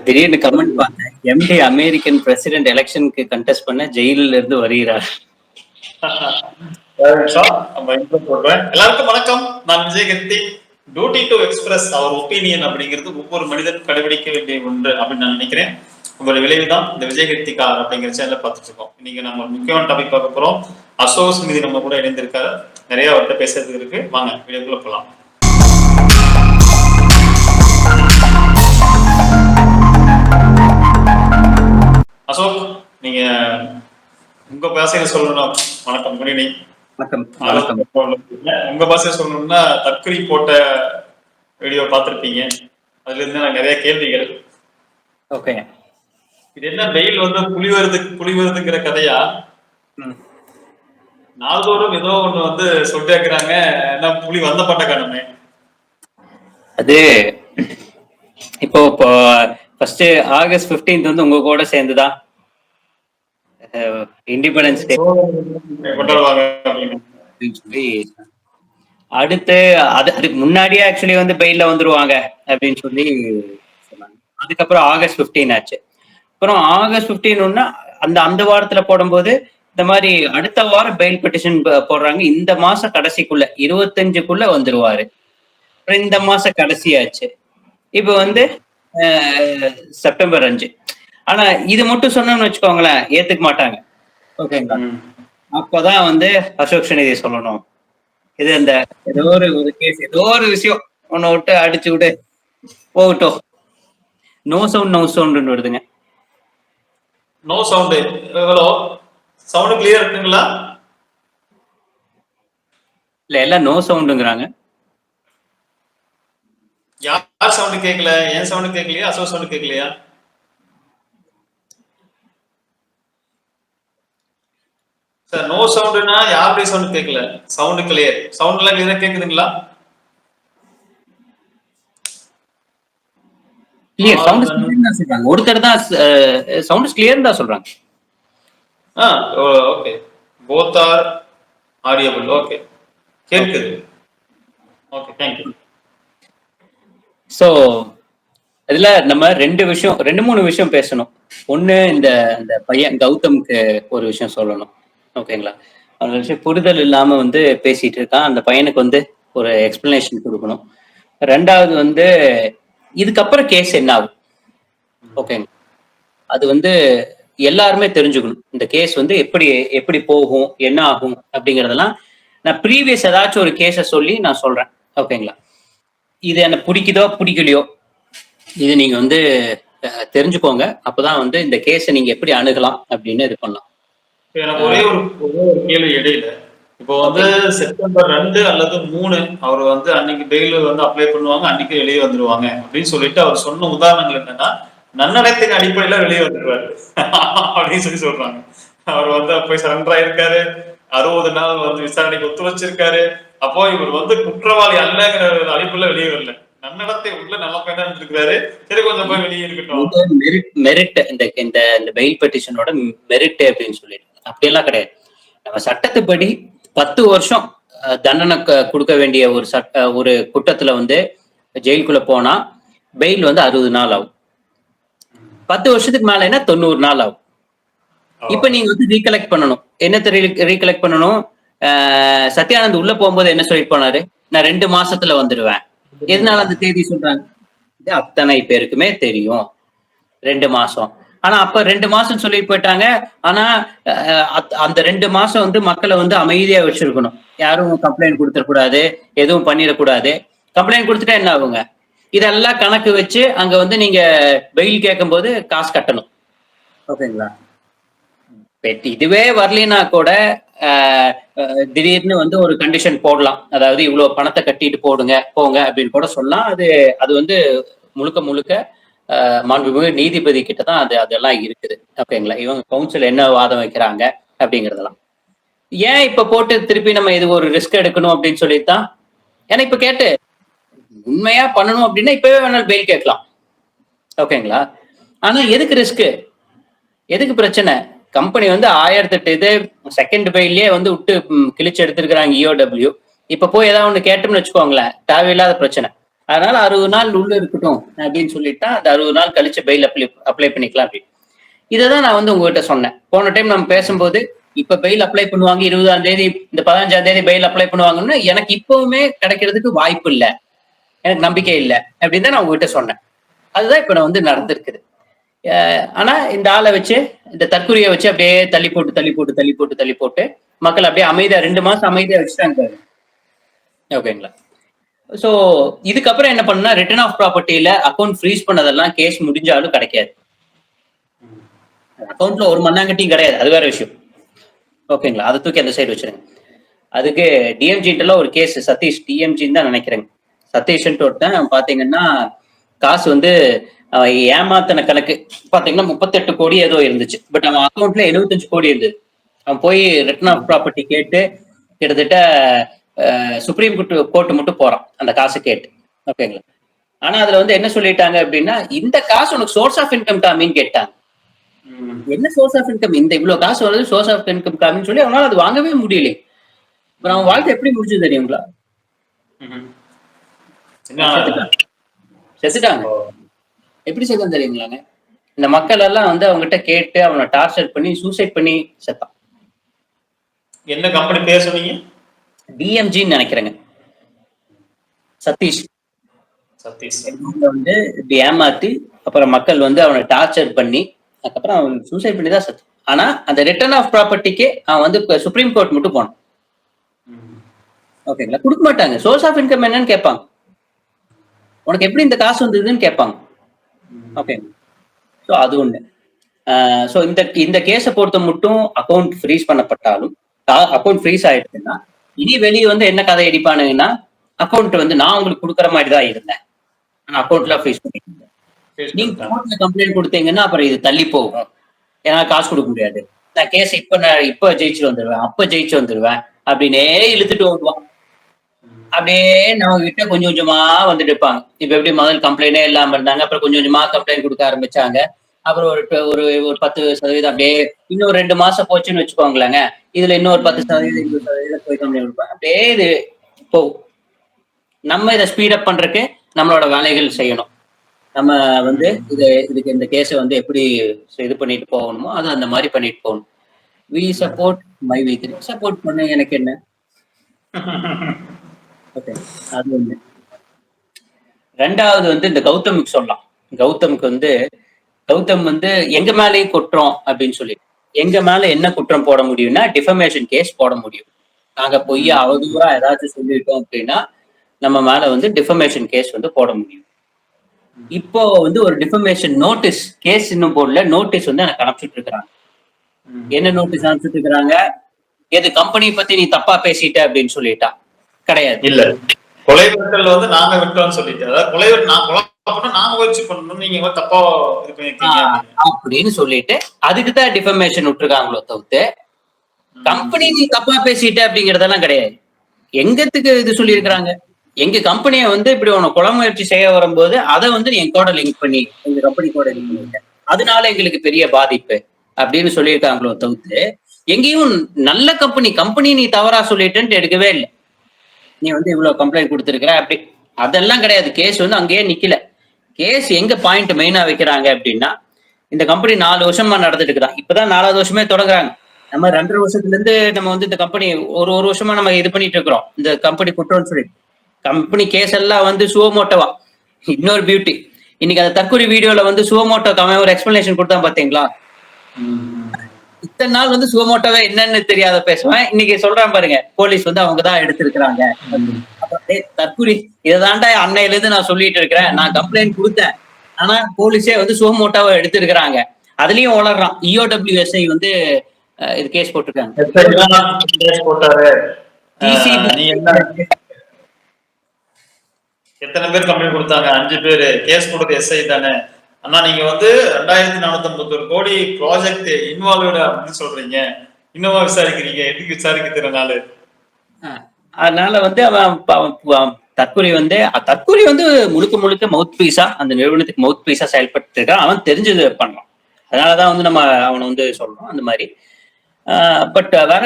திடீர்னு கமெண்ட் பார்த்தேன். எம்டி அமெரிக்கன் பிரசிடென்ட் எலெக்ஷனுக்கு கண்டெஸ்ட் பண்ண ஜெயிலில் இருந்து வருகிறார். எல்லாருக்கும் வணக்கம். நான் Vijayakeerthi. Duty to express our opinion அப்படிங்கிறது ஒவ்வொரு மனிதன் கடைபிடிக்க வேண்டிய ஒன்று அப்படின்னு நான் நினைக்கிறேன். உங்களோட விளைவு தான் இந்த விஜயகீர்த்திகா அப்படிங்கிற சேனல பார்த்துட்டு இருக்கோம். இன்னைக்கு நம்ம முக்கியமான டாபிக் பார்க்க போறோம். அசோக் ஸ்மிருதி நம்ம கூட இணைந்திருக்காரு. நிறைய அவர்கிட்ட பேசுறதுக்கு இருக்கு. வாங்க வீடியோக்குள்ள போலாம். அசோக், நீங்க உங்க பாஷையில சொல்லணும். வணக்கம், குட் ஈவினிங். உங்க பாஷையில சொல்லணும்னா தற்கொலை போட்ட வீடியோ பார்த்திருப்பீங்க. அதுல இருந்து நிறைய கேள்விகள். ஓகே, இது என்ன வெயில் வந்து புலி வருதுங்கிற கதையா? நாள்தோறும் ஏதோ ஒண்ணு வந்து சொல்லிட்டே இருக்கிறாங்க. என்ன புலி வந்த பட்ட காணுமே. அது இப்போ ஃபர்ஸ்ட் ஆகஸ்ட் 15 வந்து உங்க கூட சேர்ந்துதான் இண்டிபெண்டன்ஸ் டே சொல்லி, அடுத்து அதுக்கு முன்னாடியே ஆக்சுவலி வந்து பெயில வந்துருவாங்க அப்படின்னு சொல்லி சொன்னாங்க. அதுக்கப்புறம் ஆகஸ்ட் 15 ஆச்சு. அப்புறம் ஆகஸ்ட் 15 அந்த வாரத்துல போடும்போது இந்த மாதிரி அடுத்த வாரம் பெயில் பெட்டிஷன் போடுறாங்க. இந்த மாசம் கடைசிக்குள்ள 25க்குள்ள வந்துருவாரு. அப்புறம் இந்த மாசம் கடைசியாச்சு. இப்ப வந்து செப்டம்பர் 5. ஆனா இது மட்டும் சொன்னோம்னு வச்சுக்கோங்களேன், ஏத்துக்க மாட்டாங்க. ஓகேங்களா? அப்பதான் வந்து அசோக் ஸ்மிருதி சொல்லணும். இது இந்த ஏதோ ஒரு கேஸ், ஏதோ ஒரு விஷயம் ஒன்ன விட்டு அடிச்சு விட்டு போகட்டும். நோ சவுண்ட் வருதுங்க. No sound. Hello, sound clear இருக்குங்களா? இல்ல, எல்லாம் நோ சவுண்டுங்கிறாங்க. யார் சவுண்ட் கேட்கல? ஏன் சவுண்ட் கேட்கலையா? அசோக் சவுண்ட் கேட்கலையா? சார், நோ சவுண்ட்னா யாருடைய சவுண்ட் கேட்கல? Sound clear. சவுண்ட் எல்லாம் கிளியரா கேக்குதுங்களா? கிளியர் சவுண்ட் கிளியர் தான் சொல்றாங்க. ஒருத்தர் தான் சவுண்ட் கிளியர் தான் சொல்றாங்க. Okay, both are audible. Okay, கேக்குது. Okay, thank you. சோ இதுல நம்ம 2-3 விஷயம் பேசணும். ஒண்ணு, இந்த பையன் கௌதம்க்கு ஒரு விஷயம் சொல்லணும். ஓகேங்களா? அந்த விஷயம் புரிதல் இல்லாம வந்து பேசிட்டு இருக்கான். அந்த பையனுக்கு வந்து ஒரு எக்ஸ்பிளனேஷன் கொடுக்கணும். ரெண்டாவது வந்து இதுக்கப்புறம் கேஸ் என்ன ஆகும்? ஓகேங்க, அது வந்து எல்லாருமே தெரிஞ்சுக்கணும். இந்த கேஸ் வந்து எப்படி போகும், என்ன ஆகும் அப்படிங்கறதெல்லாம் நான் ப்ரீவியஸ் ஏதாச்சும் ஒரு கேஸை சொல்லி நான் சொல்றேன். ஓகேங்களா? இது எனக்கு பிடிக்குதோ பிடிக்கலையோ, இது நீங்க வந்து தெரிஞ்சுக்கோங்க. அப்பதான் வந்து இந்த கேஸை நீங்க எப்படி அணுகலாம் அப்படின்னு இது பண்ணலாம். எனக்கு ஒரே ஒரு கேள்வி இடையில, இப்போ வந்து செப்டம்பர் 2 அல்லது 3 அவர் வந்து அன்னைக்கு பெயில் வந்து அப்ளை பண்ணுவாங்க, அன்னைக்கு வெளியே வந்துருவாங்க அப்படின்னு சொல்லிட்டு அவர் சொன்ன உதாரணங்கள் என்னன்னா, நன்னடத்தின் அடிப்படையில வெளியே வந்துருவாரு அப்படின்னு சொல்றாங்க. அவர் வந்து போய் சரண்டர் ஆயிருக்காரு, 60 நாள் வந்து விசாரணைக்கு ஒத்து வச்சிருக்காரு. அப்போ இவர் வந்து குற்றவாளி அல்லங்கிற அடிப்படையில வெளியே வரல, நன்னடத்தை உள்ள நல்ல பையனா இருந்திருக்காரு. சரி, கொஞ்சம் போய் வெளியே இருக்கட்டும். மெரிட் இந்த பெயில் பெட்டிஷனோட மெரிட் அப்படின்னு சொல்லிட்டு அப்படியெல்லாம் கிடையாது. நம்ம சட்டத்துப்படி 10 வருஷம் தண்டனை கொடுக்க வேண்டிய ஒரு குற்றத்துல வந்து ஜெயிலுக்குள்ள போனா பெயில் வந்து 60 நாள் ஆகும். 10 வருஷத்துக்கு மேல என்ன 90 நாள் ஆகும். இப்ப நீங்க வந்து ரீகலெக்ட் பண்ணணும். என்னத்தை ரீகலெக்ட் பண்ணணும்? சத்யானந்த் உள்ள போகும்போது என்ன சொல்லிட்டு போனாரு? நான் 2 மாசத்துல வந்துடுவேன். எதனால அந்த தேதி சொல்றாங்க? அத்தனை பேருக்குமே தெரியும் 2 மாசம். ஆனா அப்ப 2 மாசம் சொல்லி போயிட்டாங்க. ஆனா அந்த 2 மாசம் வந்து மக்களை வந்து அமைதியா வச்சிருக்கணும். யாரும் கம்ப்ளைண்ட் கொடுத்துடக்கூடாது, எதுவும் பண்ணிடக்கூடாது. கம்ப்ளைண்ட் கொடுத்துட்டா என்ன ஆகுங்க? இதெல்லாம் கணக்கு வச்சு அங்க வந்து நீங்க பெயில் கேட்கும் போது காசு கட்டணும். ஓகேங்களா? இதுவே வரலினா கூட திடீர்னு வந்து ஒரு கண்டிஷன் போடலாம். அதாவது இவ்வளவு பணத்தை கட்டிட்டு போங்க அப்படின்னு கூட சொல்லலாம். அது வந்து முழுக்க மாண்புமிகு நீதிபதி கிட்ட தான் அதெல்லாம் இருக்குது. ஓகேங்களா? இவங்க கவுன்சில் என்ன வாதம் வைக்கிறாங்க அப்படிங்கறதெல்லாம் ஏன் இப்ப போட்டு திருப்பி நம்ம இது ஒரு ரிஸ்க் எடுக்கணும் அப்படின்னு சொல்லித்தான். ஏன்னா இப்ப கேட்டு உண்மையா பண்ணணும் அப்படின்னா இப்பவே வேணாலும் பெயில் கேட்கலாம். ஓகேங்களா? ஆனா எதுக்கு ரிஸ்க், எதுக்கு பிரச்சனை? கம்பெனி வந்து 1008 இது செகண்ட் பெயிலே வந்து விட்டு கிழிச்சு எடுத்திருக்கிறாங்க EOW. இப்ப போய் ஏதாவது ஒண்ணு கேட்டோம்னு வச்சுக்கோங்களேன், தேவையில்லாத பிரச்சனை. அதனால 60 நாள் உள்ள இருக்கட்டும் அப்படின்னு சொல்லிட்டா அந்த 60 நாள் கழிச்சு பெயில் அப்ளை பண்ணிக்கலாம் அப்படின்னு. இதைதான் நான் வந்து உங்ககிட்ட சொன்னேன் போன டைம் நம்ம பேசும்போது. இப்ப பெயில் அப்ளை பண்ணுவாங்க 20ஆம் தேதி, இந்த 15ஆம் தேதி பெயில் அப்ளை பண்ணுவாங்கன்னு எனக்கு இப்பவுமே கிடைக்கிறதுக்கு வாய்ப்பு இல்லை, எனக்கு நம்பிக்கை இல்லை அப்படின்னு தான் நான் உங்ககிட்ட சொன்னேன். அதுதான் இப்ப நான் வந்து நடந்திருக்குது. ஆனா இந்த ஆளை வச்சு, இந்த தற்கொலையை வச்சு அப்படியே தள்ளி போட்டு தள்ளி போட்டு தள்ளி போட்டு தள்ளி போட்டு மக்கள் அப்படியே அமைதியா 2 மாசம் அமைதியா வச்சுட்டாங்க. ஓகேங்களா? சோ இதுக்கப்புறம் என்ன பண்ணா, ரிட்டர்ன் ஆஃப் ப்ராப்பர்ட்டியில அக்கௌண்ட் ஃப்ரீஸ் பண்ணதெல்லாம் கேஸ் முடிஞ்சாலும் கிடைக்காது. அக்கௌண்ட்ல ஒரு மண்ணாங்கட்டியும் கிடையாது, அது வேற விஷயம். ஓகேங்களா? அதை தூக்கி அந்த சைடு வச்சிருங்க. அதுக்கு டிஎம்ஜின்ட்டுல ஒரு கேஸ், சதீஷ் டிஎம்ஜின்னு தான் நினைக்கிறேங்க. சதீஷ்ன்ட்டு ஒருத்தன் பாத்தீங்கன்னா காசு வந்து ஏமாத்தின கணக்கு பாத்தீங்கன்னா 38 கோடி ஏதோ இருந்துச்சு. பட் அவன் அக்கௌண்ட்ல 75 கோடி இருந்தது. அவன் போய் ரிட்டர்ன் ஆஃப் ப்ராப்பர்ட்டி கேட்டு கிட்டத்தட்ட சுப்ரீம் கோர்ட் மட்டும் போறான் அந்த காசு கேட்டு. ஓகேங்களா? ஆனா அதுல வந்து என்ன சொல்லிட்டாங்க அப்படின்னா, இந்த காசு உனக்கு சோர்ஸ் ஆஃப் இன்கம் காமின்னு கேட்டாங்க. என்ன சோர்ஸ் ஆஃப் இன்கம்? இந்த இவ்வளவு காசு வருது, சோர்ஸ் ஆஃப் இன்கம் காமின்னு சொல்லி அவனால அது வாங்கவே முடியல. அவன் வாழ்க்கை எப்படி முடிஞ்சது தெரியுங்களா? செத்துட்டாங்க. எப்படி செத்தான் தெரியுங்களாங்க? இந்த மக்கள் எல்லாம் வந்து அவங்ககிட்ட கேட்டு அவனை டார்ச்சர் பண்ணி சூசைட் பண்ணி செத்தான். என்ன கம்பெனி பேர் சொன்னீங்க? டிஎம்ஜின்னு நினைக்கிறேங்க. சதீஷ் வந்து இப்படி ஏமாத்தி அப்புறம் மக்கள் வந்து அவனை டார்ச்சர் பண்ணி அதுக்கப்புறம் அவன் சூசைட் பண்ணி தான் செத்தான். ஆனா அந்த ரிட்டர்ன் ஆஃப் ப்ராப்பர்ட்டிக்கு அவன் வந்து சுப்ரீம் கோர்ட் மட்டும் போனான். ஓகேங்களா? கொடுக்க மாட்டாங்க. சோர்ஸ் ஆஃப் இன்கம் என்னன்னு கேட்பாங்க, உனக்கு எப்படி இந்த காசு வந்ததுன்னு கேட்பாங்க. ஓகே, ஸோ அது ஒண்ணு. ஸோ இந்த கேஸை பொறுத்த மட்டும் அக்கௌண்ட் ஃப்ரீஸ் பண்ணப்பட்டாலும், அக்கௌண்ட் ஃப்ரீஸ் ஆயிடுச்சுன்னா இனி வெளியே வந்து என்ன கதை அடிப்பானுங்கன்னா, அக்கௌண்ட் வந்து நான் உங்களுக்கு கொடுக்குற மாதிரி தான் இருந்தேன், அக்கௌண்ட்ல ஃப்ரீஸ் பண்ணிருந்தேன், நீங்க கோர்ட்ல கம்ப்ளைண்ட் கொடுத்தீங்கன்னா அப்புறம் இது தள்ளி போகும், ஏன்னா காசு கொடுக்க முடியாது, நான் கேஸ் இப்ப ஜெயிச்சு வந்துடுவேன், அப்ப ஜெயிச்சு வந்துடுவேன் அப்படின்னே இழுத்துட்டு வருவான். அப்படியே நம்ம கிட்ட கொஞ்சம் கொஞ்சமா வந்துட்டு இருப்பாங்க. இப்ப எப்படி முதல் கம்ப்ளைண்டே இல்லாம இருந்தாங்க, அப்புறம் கொஞ்சம் கொஞ்சமா கம்ப்ளைண்ட் கொடுக்க ஆரம்பிச்சாங்க. அப்புறம் ஒரு 10% அப்படியே இன்னொரு 2 மாசம் போச்சுன்னு வச்சுக்கோங்களேங்க, இதுல இன்னொரு 10%, 20% போய் கம்ப்ளைண்ட் கொடுப்பாங்க. அப்படியே இது போகும். நம்ம இதை ஸ்பீட் அப் பண்றதுக்கு நம்மளோட வேலைகள் செய்யணும். நம்ம வந்து இதுக்கு இந்த கேஸை வந்து எப்படி இது பண்ணிட்டு போகணுமோ அதை அந்த மாதிரி பண்ணிட்டு போகணும். We support my V3. Support பண்ண எனக்கு என்ன. ஓகே, அது ஒண்ணு. ரெண்டாவது வந்து இந்த கௌதமுக்கு சொல்லலாம். கௌதமுக்கு வந்து கௌதம் வந்து எங்க மேலேயும் குற்றம் அப்படின்னு சொல்லி, எங்க மேல என்ன குற்றம் போட முடியும்னா டிஃபமேஷன் கேஸ் போட முடியும். நாங்க பொய்யா அவதூறா ஏதாச்சும் சொல்லிட்டோம் அப்படின்னா நம்ம மேல வந்து டிஃபமேஷன் கேஸ் வந்து போட முடியும். இப்போ வந்து ஒரு டிஃபமேஷன் நோட்டீஸ், கேஸ் இன்னும் போடல, நோட்டீஸ் வந்து எனக்கு அனுப்பிச்சுட்டு இருக்கிறாங்க. என்ன நோட்டீஸ் அனுப்பிச்சுட்டு இருக்கிறாங்க? எது கம்பெனியை பத்தி நீ தப்பா பேசிட்ட அப்படின்னு சொல்லிட்டா கிடையாது. இல்ல, கொலை மிரட்டல் வந்து நாங்க விட்டோம்னு சொல்லிட்டு, அதாவது கொலை நாங்க முயற்சி பண்ணணும், நீங்க தப்பா அப்படின்னு சொல்லிட்டு அதுக்கு தான் டிஃபமேஷன் விட்டுருக்காங்களோ தவிர்த்து கம்பெனி நீ தப்பா பேசிட்ட அப்படிங்கறதெல்லாம் கிடையாது. எங்கத்துக்கு இது சொல்லி இருக்கிறாங்க? எங்க கம்பெனியை வந்து இப்படி உனக்கு கொலை முயற்சி செய்ய வரும்போது அதை வந்து நீ என் கூட லிங்க் பண்ணி எங்க கம்பெனி கூட லிங்க் பண்ணிட்ட, அதனால எங்களுக்கு பெரிய பாதிப்பு அப்படின்னு சொல்லியிருக்காங்களோ தவிர்த்து எங்கேயும் நல்ல கம்பெனி நீ தவறா சொல்லிட்டுன்ட்டு எடுக்கவே இல்லை. நீ வந்து இவ்வளவு கம்ப்ளைண்ட் கொடுத்துருக்கிற அப்படி அதெல்லாம் கிடையாது. கேஸ் வந்து அங்கேயே நிக்கல. கேஸ் எங்க பாயிண்ட் மெயினா வைக்கிறாங்க அப்படின்னா, இந்த கம்பெனி 4 வருஷமா நடந்துட்டு இருக்குதான், இப்பதான் 4வது வருஷமே தொடங்குறாங்க. நம்ம 2.5 வருஷத்துல இருந்து நம்ம வந்து இந்த கம்பெனி ஒரு வருஷமா நம்ம இது பண்ணிட்டு இருக்கிறோம், இந்த கம்பெனி குற்றம்னு சொல்லி. கம்பெனி கேஸ் எல்லாம் வந்து சுவமோட்டோவா. இன்னொரு பியூட்டி, இன்னைக்கு அந்த தற்கொலை வீடியோல வந்து சுவமோட்டோ ஒரு எக்ஸ்பிளனேஷன் கொடுத்தா பாத்தீங்களா? இத்தனை நாள் வந்து சுவமோட்டோவே என்னன்னு தெரியாத பேசுவேன், இன்னைக்கு சொல்றான் பாருங்க, போலீஸ் வந்து அவங்கதான் எடுத்திருக்கிறாங்க. தற்கொலை இதாண்டா அன்னையில இருந்து நான் சொல்லிட்டு இருக்கிறேன், நான் கம்ப்ளைண்ட் கொடுத்தேன், ஆனா போலீஸே வந்து சுவமோட்டோவை எடுத்திருக்கிறாங்க. அதுலயும் வளர்றான். EOWSI வந்து இது கேஸ் போட்டிருக்காங்க. எத்தனை பேர் கம்ப்ளைண்ட் கொடுத்தாங்க? 5 பேரு. கேஸ் போட்டது SI தானே. ஆனா நீங்க வந்து 2451 கோடி ப்ராஜெக்ட் இன்வால்வ்டு அப்படின்னு சொல்றீங்க, இன்னுமா விசாரிக்கிறீங்க? எதுக்கு விசாரிக்க தெரியனால? அதனால வந்து அவன் தற்கொலை வந்து முழுக்க மவுத் பீஸா, அந்த நிறுவனத்துக்கு மவுத் பீஸா செயல்பட்டு இருக்கான். அவன் தெரிஞ்சது பண்ணலாம். அதனாலதான் வந்து நம்ம அவனை வந்து சொல்றோம் அந்த மாதிரி. பட் வேற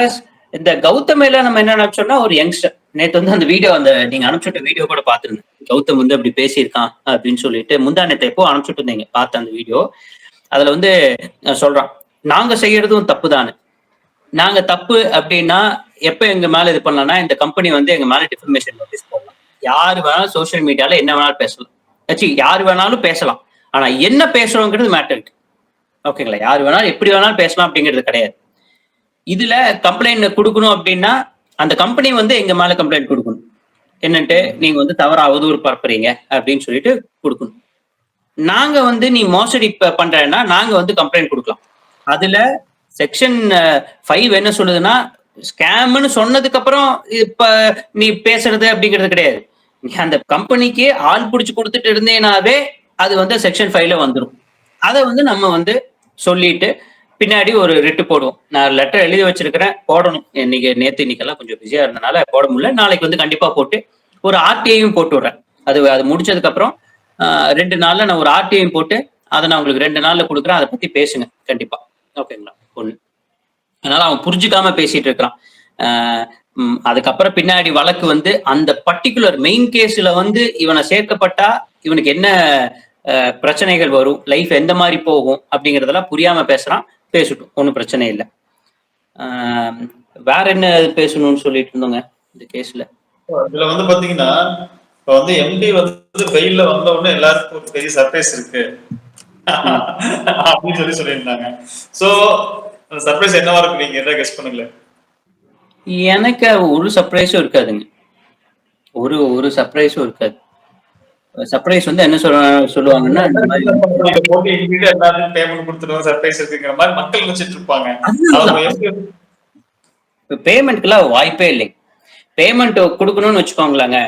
இந்த கௌதமையில நம்ம என்ன நினைச்சோம்னா, ஒரு யங்ஸ்டர் நேத்து வந்து அந்த வீடியோ அந்த நீங்க அனுப்பிச்சுட்ட வீடியோ கூட பார்த்திருந்தேன். கௌதம் வந்து அப்படி பேசியிருக்கான் அப்படின்னு சொல்லிட்டு முந்தா நேத்து எப்போ அனுப்பிச்சுட்டு இருந்தீங்க பார்த்த அந்த வீடியோ. அதுல வந்து சொல்றான், நாங்க செய்யறதும் தப்பு தானே. நாங்க தப்பு அப்படின்னா எப்ப எங்க மேல இது பண்ணலாம்னா இந்த கம்பெனி வந்து எங்க மேல டிஃபர்மேஷன் நோட்டீஸ் போடலாம். யாரு வேணாலும் சோசியல் மீடியால என்ன வேணாலும் பேசலாம். யாரு வேணாலும் பேசலாம். ஆனா என்ன பேசுறோங்கிறது மேட்டர். ஓகேங்களா? யாரு வேணாலும் எப்படி வேணாலும் பேசலாம் அப்படிங்கிறது கிடையாது. இதுல கம்ப்ளைண்ட் கொடுக்கணும் அப்படின்னா அந்த கம்பெனி வந்து எங்க மேல கம்ப்ளைண்ட் கொடுக்கணும். என்னன்ட்டு நீங்க வந்து தவறா அவதூறு பரப்புறீங்க அப்படின்னு சொல்லிட்டு கொடுக்கணும். நாங்க வந்து நீ மோசடி பண்றேன்னா நாங்க வந்து கம்ப்ளைண்ட் கொடுக்கலாம். அதுல செக்ஷன் 5 என்ன சொல்லுதுன்னா ஸ்கேம்னு சொன்னதுக்கு அப்புறம் இப்ப நீ பேசுறது அப்படிங்கிறது கிடையாது. நீ அந்த கம்பெனிக்கு ஆள் பிடிச்சு கொடுத்துட்டு இருந்தேனாவே அது வந்து செக்ஷன் 5ல வந்துடும். அதை வந்து நம்ம வந்து சொல்லிட்டு பின்னாடி ஒரு ரிட்டு போடுவோம். நான் லெட்டர் எழுதி வச்சிருக்கிறேன், போடணும். இன்னைக்கெல்லாம் கொஞ்சம் பிஸியா இருந்தனால போட முடியல. நாளைக்கு வந்து கண்டிப்பா போட்டு ஒரு ஆர்டிஐயும் போட்டு விடுறேன். அது முடிச்சதுக்கு அப்புறம் 2 நாள்ல நான் ஒரு ஆர்டிஐயும் போட்டு அதை நான் உங்களுக்கு 2 நாள்ல கொடுக்குறேன். அதை பத்தி பேசுங்க கண்டிப்பா. ஓகேங்களா? ஒண்ணு. அதனால அவன் புரிஞ்சுக்காம பேசிட்டு இருக்கிறான். அதுக்கப்புறம் பின்னாடி வழக்கு வந்து அந்த பர்டிகுலர் மெயின் கேஸ்ல வந்து இவனை சேர்க்கப்பட்டா இவனுக்கு என்ன பிரச்சனைகள் வரும், லைஃப் எந்த மாதிரி போகும் அப்படிங்கறதெல்லாம் புரியாம பேசுறான். பேசட்டும், ஒன்றும் பிரச்சனை இல்லை. வேற என்ன பேசணும்னு சொல்லிட்டு இருந்தோங்க இந்த கேஸ்ல. இதுல வந்து பாத்தீங்கன்னா இப்ப வந்து எம்டி வந்து வெயில்ல வந்த உடனே எல்லாருக்கும் ஒரு பெரிய சர்ப்ரைஸ் இருக்கு அப்படின்னு சொல்லியிருந்தாங்க. சோ அந்த சர்ப்ரைஸ் என்னவா இருக்கு நீங்க என்ன கெஸ் பண்ணுங்களேன்? எனக்கு ஒரு சர்ப்ரைஸும் இருக்காதுங்க. ஒரு சர்ப்ரைஸும் இருக்காது. சர்ப்ரைஸ் வந்து என்ன சொல்லுவாங்கன்னா இந்த மாதிரி எல்லாரும் பேமெண்ட் கொடுத்துருவோம் சர்ப்ரைஸ் இருக்குங்கிற மாதிரி மக்கள் வச்சுட்டு இருப்பாங்க. பேமெண்ட்க்குலாம் வாய்ப்பே இல்லை. பேமெண்ட் கொடுக்கணும்னு வச்சுக்கோங்களாங்க,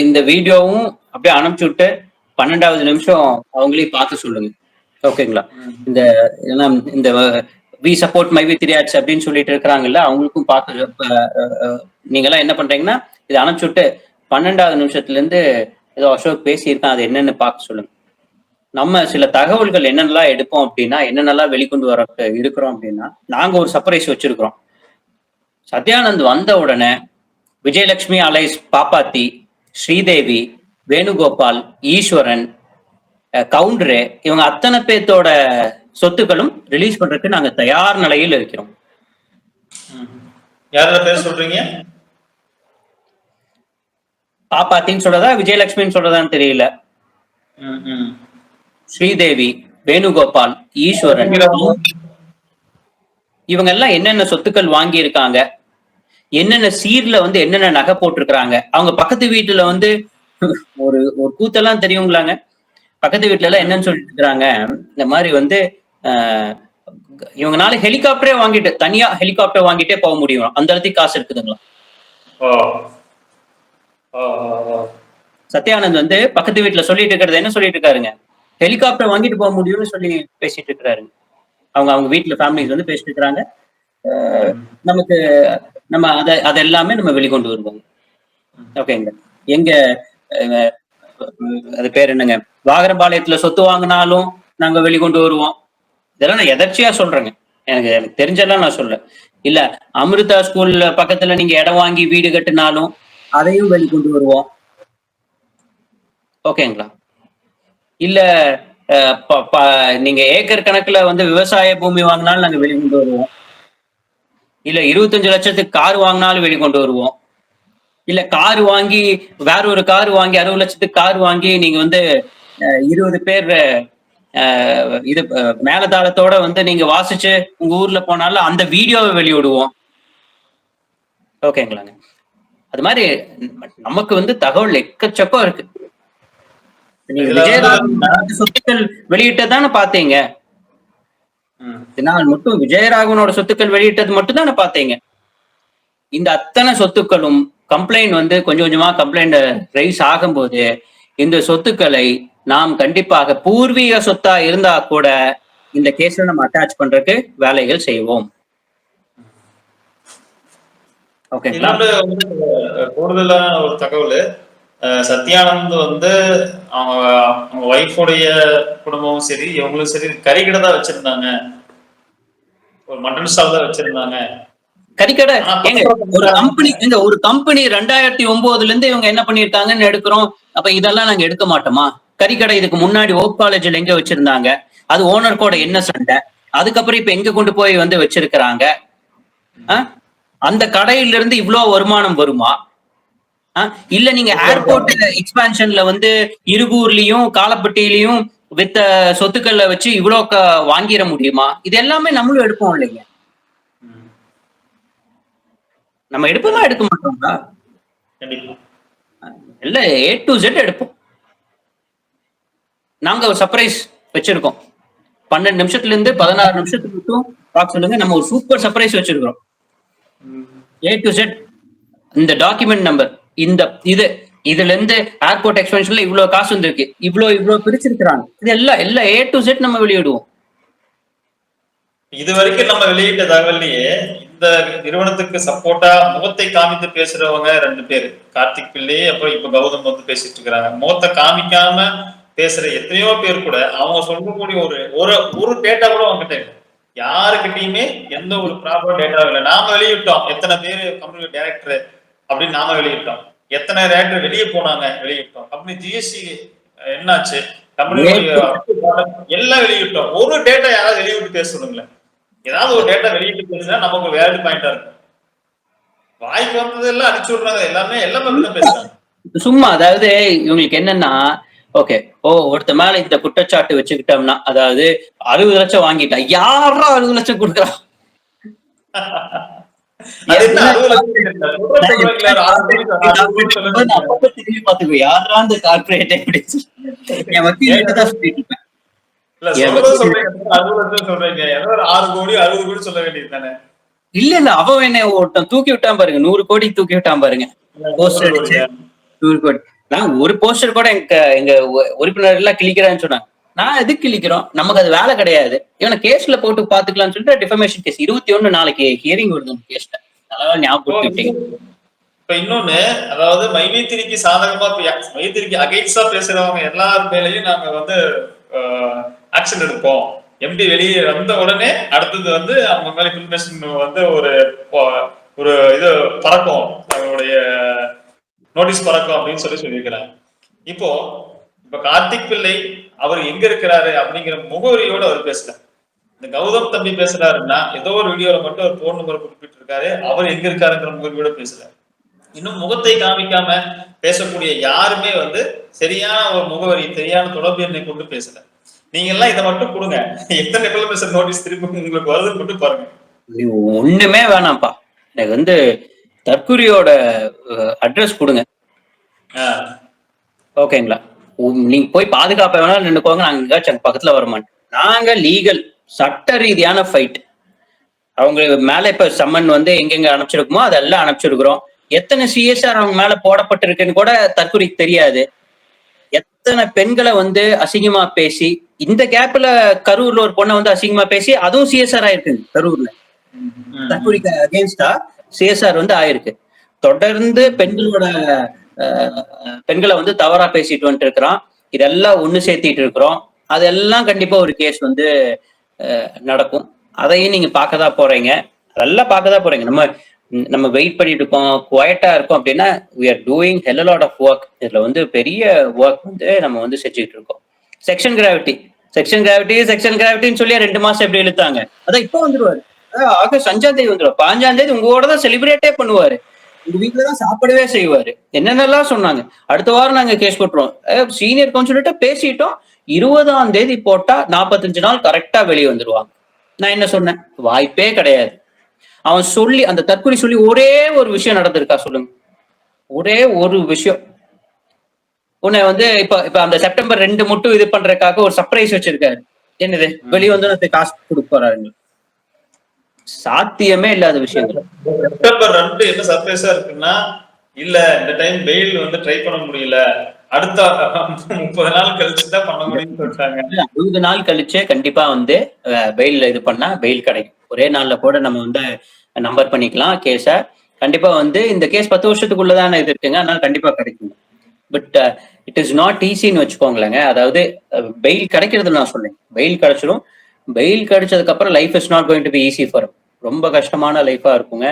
இந்த வீடியோவும் அப்படியே அனுப்பிச்சு விட்டு 12வது நிமிஷம் அவங்களே பார்த்து சொல்லுங்க. ஓகேங்களா? இந்த we support my with reacts அப்படின்னு சொல்லிட்டு இருக்கிறாங்கல்ல, அவங்களுக்கும் பார்த்து நீங்க எல்லாம் என்ன பண்றீங்கன்னா இதை அனுப்பிச்சு விட்டு 12வது நிமிஷத்துல இருந்து ஏதோ அசோக் பேசியிருக்கான் அது என்னன்னு பார்க்க சொல்லுங்க. நம்ம சில தகவல்கள் என்னென்னலாம் எடுப்போம் அப்படின்னா, என்னென்னலாம் வெளிக்கொண்டு வர இருக்கிறோம் அப்படின்னா, நாங்க ஒரு சர்ப்ரைஸ் வச்சிருக்கிறோம். சத்யானந்த் வந்த உடனே விஜயலட்சுமி அலைஸ் பாப்பாத்தி, ஸ்ரீதேவி, வேணுகோபால், ஈஸ்வரன், கவுண்டரு, இவங்க அத்தனை பேர்த்தோட சொத்துக்களும் ரிலீஸ் பண்றதுக்கு நாங்க தயார் நிலையில் இருக்கிறோம். யாரோட பேர் சொல்றீங்க? பாப்பாத்தின்னு சொல்றதா விஜயலட்சுமின்னு சொல்றதான்னு தெரியல. ஸ்ரீதேவி, வேணுகோபால், ஈஸ்வரன், இவங்க எல்லாம் என்னென்ன சொத்துக்கள் வாங்கி இருக்காங்க, என்னென்ன சீர்ல வந்து என்னென்ன நகை போட்டிருக்கிறாங்க. அவங்க பக்கத்து வீட்டுல வந்து ஒரு கூத்தெல்லாம் தெரியுங்களாங்க. பக்கத்து வீட்டுல எல்லாம் என்னன்னு சொல்லிட்டு இருக்கிறாங்க, இந்த மாதிரி வந்து இவங்கனால ஹெலிகாப்டரே வாங்கிட்டு தனியா ஹெலிகாப்டர் வாங்கிட்டே போக முடியும், அந்த இடத்துக்கு காசு இருக்குதுங்களா. சத்யானந்த் வந்து பக்கத்து வீட்டுல சொல்லிட்டு இருக்கிறது என்ன சொல்லிட்டு இருக்காருங்க, ஹெலிகாப்டர் வாங்கிட்டு போக முடியும்னு சொல்லி பேசிட்டு இருக்கிறாருங்க. அவங்க வீட்டுல ஃபேமிலிஸ் வந்து பேசிட்டு இருக்கிறாங்க. நமக்கு நம்ம அதை எல்லாமே நம்ம வெளிக்கொண்டு வருவோம். ஓகேங்க. எங்க அது பேர் என்னங்க, வாகரபாளையத்துல சொத்து வாங்கினாலும் நாங்க வெளிக்கொண்டு வருவோம். இதெல்லாம் நான் எதர்ச்சியா சொல்றேங்க, எனக்கு தெரிஞ்செல்லாம் நான் சொல்ல இல்ல. அமிர்தா ஸ்கூல்ல பக்கத்துல நீங்க இடம் வாங்கி வீடு கட்டினாலும் அதையும் வெளிக்கொண்டு வருவோம். ஓகேங்களா? இல்ல நீங்க ஏக்கர் கணக்குல வந்து விவசாய பூமி வாங்கினாலும் நாங்க வெளிக்கொண்டு வருவோம். இல்ல 25 லட்சத்துக்கு கார் வாங்கினாலும் வெளிக்கொண்டு வருவோம். இல்ல கார் வாங்கி வேற ஒரு கார் வாங்கி 60 லட்சத்துக்கு கார் வாங்கி நீங்க வந்து 20 பேர் இது மேலதாளத்தோட வந்து நீங்க வாசிச்சு உங்க ஊர்ல போனாலும் அந்த வீடியோவை வெளியிடுவோம். ஓகேங்களாங்க? அது மாதிரி நமக்கு வந்து தகவல் எக்கச்சக்கம் இருக்கு. நீங்க விஜயராகவன் சொத்துக்கள் வெளியிட்டதானே பாத்தீங்க. நான் மட்டும் விஜயராகவனோட சொத்துக்கள் வெளியிட்டது மட்டும் தானே பாத்தீங்க. இந்த அத்தனை சொத்துக்களும் கம்ப்ளைண்ட் வந்து கொஞ்சம் கொஞ்சமா கம்ப்ளைண்ட் ரைஸ் ஆகும்போது இந்த சொத்துக்களை நாம் கண்டிப்பாக பூர்வீக சொத்தா இருந்தா கூட இந்த கேஸ்ல நம்ம அட்டாச் பண்றதுக்கு வேலைகள் செய்வோம். ஓகேங்களா? கூடுதலான ஒரு தகவல், சத்யானந்த் வந்து அவங்க ஒய்ஃபோடைய குடும்பமும் சரி இவங்களும் சரி கறிக்கடை தான் வச்சிருந்தாங்க, ஒரு மட்டன் ஸ்டால் தான் வச்சிருந்தாங்க. கறிக்கடை ஏங்க ஒரு கம்பெனி 2009 இருந்து இவங்க என்ன பண்ணிருக்காங்கன்னு எடுக்கிறோம். அப்ப இதெல்லாம் நாங்க எடுக்க மாட்டோமா? கறிக்கடை இதுக்கு முன்னாடி ஓப் காலேஜ்ல எங்க வச்சிருந்தாங்க? அது ஓனர் கூட என்ன சண்டை? அதுக்கப்புறம் இப்ப எங்க கொண்டு போய் வந்து வச்சிருக்கிறாங்க? அந்த கடையில இருந்து இவ்வளவு வருமானம் வருமா? இல்ல நீங்க ஏர்போர்ட் எக்ஸ்பான்ஷன்ல வந்து இருகூர்லயும் காலப்பட்டியிலையும் வித்த சொத்துக்கள்ல வச்சு இவ்வளவு வாங்கிட முடியுமா? இது எல்லாமே நம்மளும் எடுப்போம் இல்லைங்க. நம்ம எடுப்போமா எடுக்க மாட்டோம்டா? இல்ல A to Z எடுப்போம். நாங்க ஒரு சர்ப்ரைஸ் வச்சிருக்கோம். 12 நிமிஷத்துல இருந்து 16 நிமிஷத்துக்கு மட்டும் பார்க்க சொல்லுங்க. நம்ம ஒரு சூப்பர் சர்ப்ரைஸ் வச்சிருக்கிறோம். A to Z இந்த டாக்குமெண்ட் நம்பர், இந்த இதுல இருந்து ஏர்போர்ட் எக்ஸ்பென்ஷன்ல இவ்வளவு காசு வந்திருக்கு, இவ்வளவு பிரிச்சிருக்கிறாங்க. இது எல்லாம் A to Z நம்ம வெளியிடுவோம். இது வரைக்கும் நம்ம வெளியிட்ட தகவல்லையே இந்த நிறுவனத்துக்கு சப்போர்ட்டா முகத்தை காமித்து பேசுறவங்க 2 பேர், கார்த்திக் பிள்ளை அப்புறம் இப்ப கௌதம் வந்து பேசிட்டு இருக்கிறாங்க. முகத்தை காமிக்காம பேசுற எத்தனையோ பேர் கூட அவங்க சொல்லக்கூடிய ஒரு டேட்டா கூட அவங்ககிட்ட இல்லை. யாருக்கிட்டையுமே எந்த ஒரு ப்ராப்பர் டேட்டா இல்லை. நாம வெளியிட்டோம் எத்தனை பேர் கம்பெனி டைரக்டர் அப்படின்னு நாம வெளியிட்டோம், எத்தனை டைரக்டர் வெளியே போனாங்க வெளியிட்டோம், கம்பெனி ஜிஎஸ்டி என்னாச்சு, கம்பெனி எல்லாம் வெளியிட்டோம். ஒரு டேட்டா யாராவது வெளியிட்டு பேச சொல்லுங்களேன். ஏதாவது ஒரு டேட்டா வெளியிட்டு பேசுனா நமக்கு வேல்யூ பாயிண்டா இருக்கும். வாய்க்கு வந்தது எல்லாம் அடிச்சு விடுறாங்க, எல்லாமே பேசுறாங்க சும்மா. அதாவது இவங்களுக்கு என்னன்னா, ஓகே ஒருத்த மேல இந்த குற்றச்சாட்டு வச்சுக்கிட்டோம்னா, அதாவது 60 லட்சம் வாங்கிட்டா, யாரா 60 லட்சம் கொடுக்குறான்? யாரா அந்த கார்பரேட் என் வக்கீல் தான் சொல்லிட்டு இருப்பேன். இல்ல அவன் என்ன ஒருத்தன் தூக்கி விட்டான் பாருங்க, 100 கோடி தூக்கி விட்டான் பாருங்க. போஸ்டர் அடிச்சு 100 கோடி. நான் ஒரு போஸ்டர் கூட எங்க உறுப்பினர் எல்லாம் கிழிக்கிறான்னு சொன்னாங்க. நான் எதுக்கு கிழிக்கிறோம்? நமக்கு அது வேலை கிடையாது. இவனை கேஸ்ல போட்டு பாத்துக்கலாம்னு சொல்லிட்டு டிஃபமேஷன் கேஸ் 21 நாளைக்கு ஹியரிங் வருது கேஸ்ல. அதெல்லாம் ஞாபகப்படுத்திட்டீங்க. இப்ப இன்னொன்னு, அதாவது மைத்திரிக்கு சாதகமா மைத்திரிக்கு அகைன்ஸ்டா பேசுறவங்க எல்லார் மேலையும் நாங்க வந்து ஆக்ஷன் எடுப்போம். எம்டி வெளியே வந்த உடனே அடுத்தது வந்து அவங்க மேல இன்ஃபர்மேஷன் வந்து ஒரு இது பறக்கும், அவங்களுடைய நோட்டீஸ் பறக்கும் அப்படின்னு சொல்லியிருக்கிறாங்க. இப்போ கார்த்திக் பிள்ளை அவர் எங்க இருக்கிறாரு அப்படிங்கிற முகவரியோட அவர் பேசல. இந்த கௌதம் தம்பி பேசுறாருன்னா ஏதோ ஒரு வீடியோல மட்டும் ஒரு போன் நம்பர் குறிப்பிட்டு இருக்காரு, அவர் எங்க இருக்காருங்கிற முகவரியோட பேசல. இன்னும் முகத்தை காமிக்காம பேசக்கூடிய யாருமே வந்து சரியான ஒரு முகவரி, சரியான தொடர்பு எண்ணை கொண்டு பேசல. நீங்க எல்லாம் இதை மட்டும் கொடுங்க, எத்தனை பேச நோட்டீஸ் திருப்பி உங்களுக்கு வருதுன்னு மட்டும் பாருங்க. ஒண்ணுமே வேணாம்ப்பா, எனக்கு வந்து தற்குறியோட அட்ரஸ் கொடுங்க, ஓகேங்களா? நீங்க போய் பாதுகாப்ப வேணாலும் நின்னுக்கோங்க, நாங்க எங்காச்சும் பக்கத்துல வர மாட்டோம். நாங்க லீகல் சட்ட ரீதியான ஃபைட். அவங்க மேல இப்ப சம்மன் வந்து எங்கெங்க அனுப்பிச்சிருக்குமோ அதெல்லாம் அனுப்பிச்சிருக்கிறோம். எத்தனை CSR அவங்க மேல போடப்பட்டிருக்குன்னு கூட தற்குறிக்கு தெரியாது. எத்தனை பெண்களை வந்து அசிங்கமா பேசி, இந்த கேப்ல கரூர்ல ஒரு பொண்ணை வந்து அசிங்கமா பேசி அதுவும் CSR ஆயிருக்கு. கரூர்ல தற்குறிக்கு அகேன்ஸ்டா CSR வந்து ஆயிருக்கு. தொடர்ந்து பெண்களை வந்து தவறா பேசிட்டு வந்துட்டு இருக்கிறான். இதெல்லாம் ஒண்ணு சேர்த்திட்டு இருக்கிறோம். அதெல்லாம் கண்டிப்பா ஒரு கேஸ் வந்து நடக்கும். அதையும் நீங்க பார்க்கதான் போறீங்க, அதெல்லாம் பார்க்கதான் போறீங்க. நம்ம வெயிட் பண்ணிட்டு இருக்கோம், குவைட்டா இருக்கோம் அப்படின்னா we are doing hell a lot of work. இதுல வந்து பெரிய ஒர்க் வந்து நம்ம வந்து செஞ்சுட்டு இருக்கோம். செக்ஷன் கிராவிட்டின்னு சொல்லி 2 மாசம் எப்படி இழுத்தாங்க, அதான் இப்போ வந்துருவாரு. ஆகஸ்ட் 5ஆம் தேதி வந்துருவாரு. 15ஆம் தேதி உங்களோட தான் செலிப்ரேட்டே பண்ணுவாரு, உங்க வீட்டுலதான் சாப்பிடவே செய்வாரு. என்னென்னலாம் சொன்னாங்க. அடுத்த வாரம் நாங்க கேஸ் போட்டுருவோம். சீனியர் கவுன்சிலர்கிட்ட பேசிட்டோம், 20ஆம் தேதி போட்டா 45 நாள் கரெக்டா வெளியே வந்துருவாங்க. நான் என்ன சொன்னேன்? வாய்ப்பே கிடையாது. அவன் சொல்லி, அந்த தற்கொலை சொல்லி ஒரே ஒரு விஷயம் நடந்திருக்கா சொல்லுங்க? ஒரே ஒரு விஷயம். உன்னை வந்து இப்ப அந்த செப்டம்பர் 2 மட்டும் இது பண்றதுக்காக ஒரு சர்ப்ரைஸ் வச்சிருக்காரு. என்னது? வெளியே வந்து காசு கொடுக்க போறாருங்க. சாத்தியமே இல்லாத விஷயங்கள். செப்டம்பர் 2 என்ன சர்ப்ரைஸா இருக்குன்னா, இல்ல இந்த டைம் பெயில் வந்து ட்ரை பண்ண முடியல, அடுத்த 30 நாள் கழிச்சு தான் பண்ண முடியும்னு சொல்லிட்டாங்க. 60 நாள் கழிச்சே கண்டிப்பா வந்து பெயில் இது பண்ணா பெயில் கிடைக்கும். ஒரே நாள்ல கூட நம்ம வந்து நம்பர் பண்ணிக்கலாம் கேஸ. கண்டிப்பா வந்து இந்த கேஸ் 10 வருஷத்துக்குள்ளதான இது இருக்குங்க, அதனால கண்டிப்பா கிடைக்கும். பட் இட் இஸ் நாட் ஈஸின்னு வச்சுக்கோங்களேங்க. அதாவது பெயில் கிடைக்கிறது நான் சொல்றேன், பெயில் கிடைச்சிடும். பெயில் கிடைச்சதுக்கு அப்புறம் life is not going to be easy for ரொம்ப கஷ்டமான லைஃபா இருக்குங்க.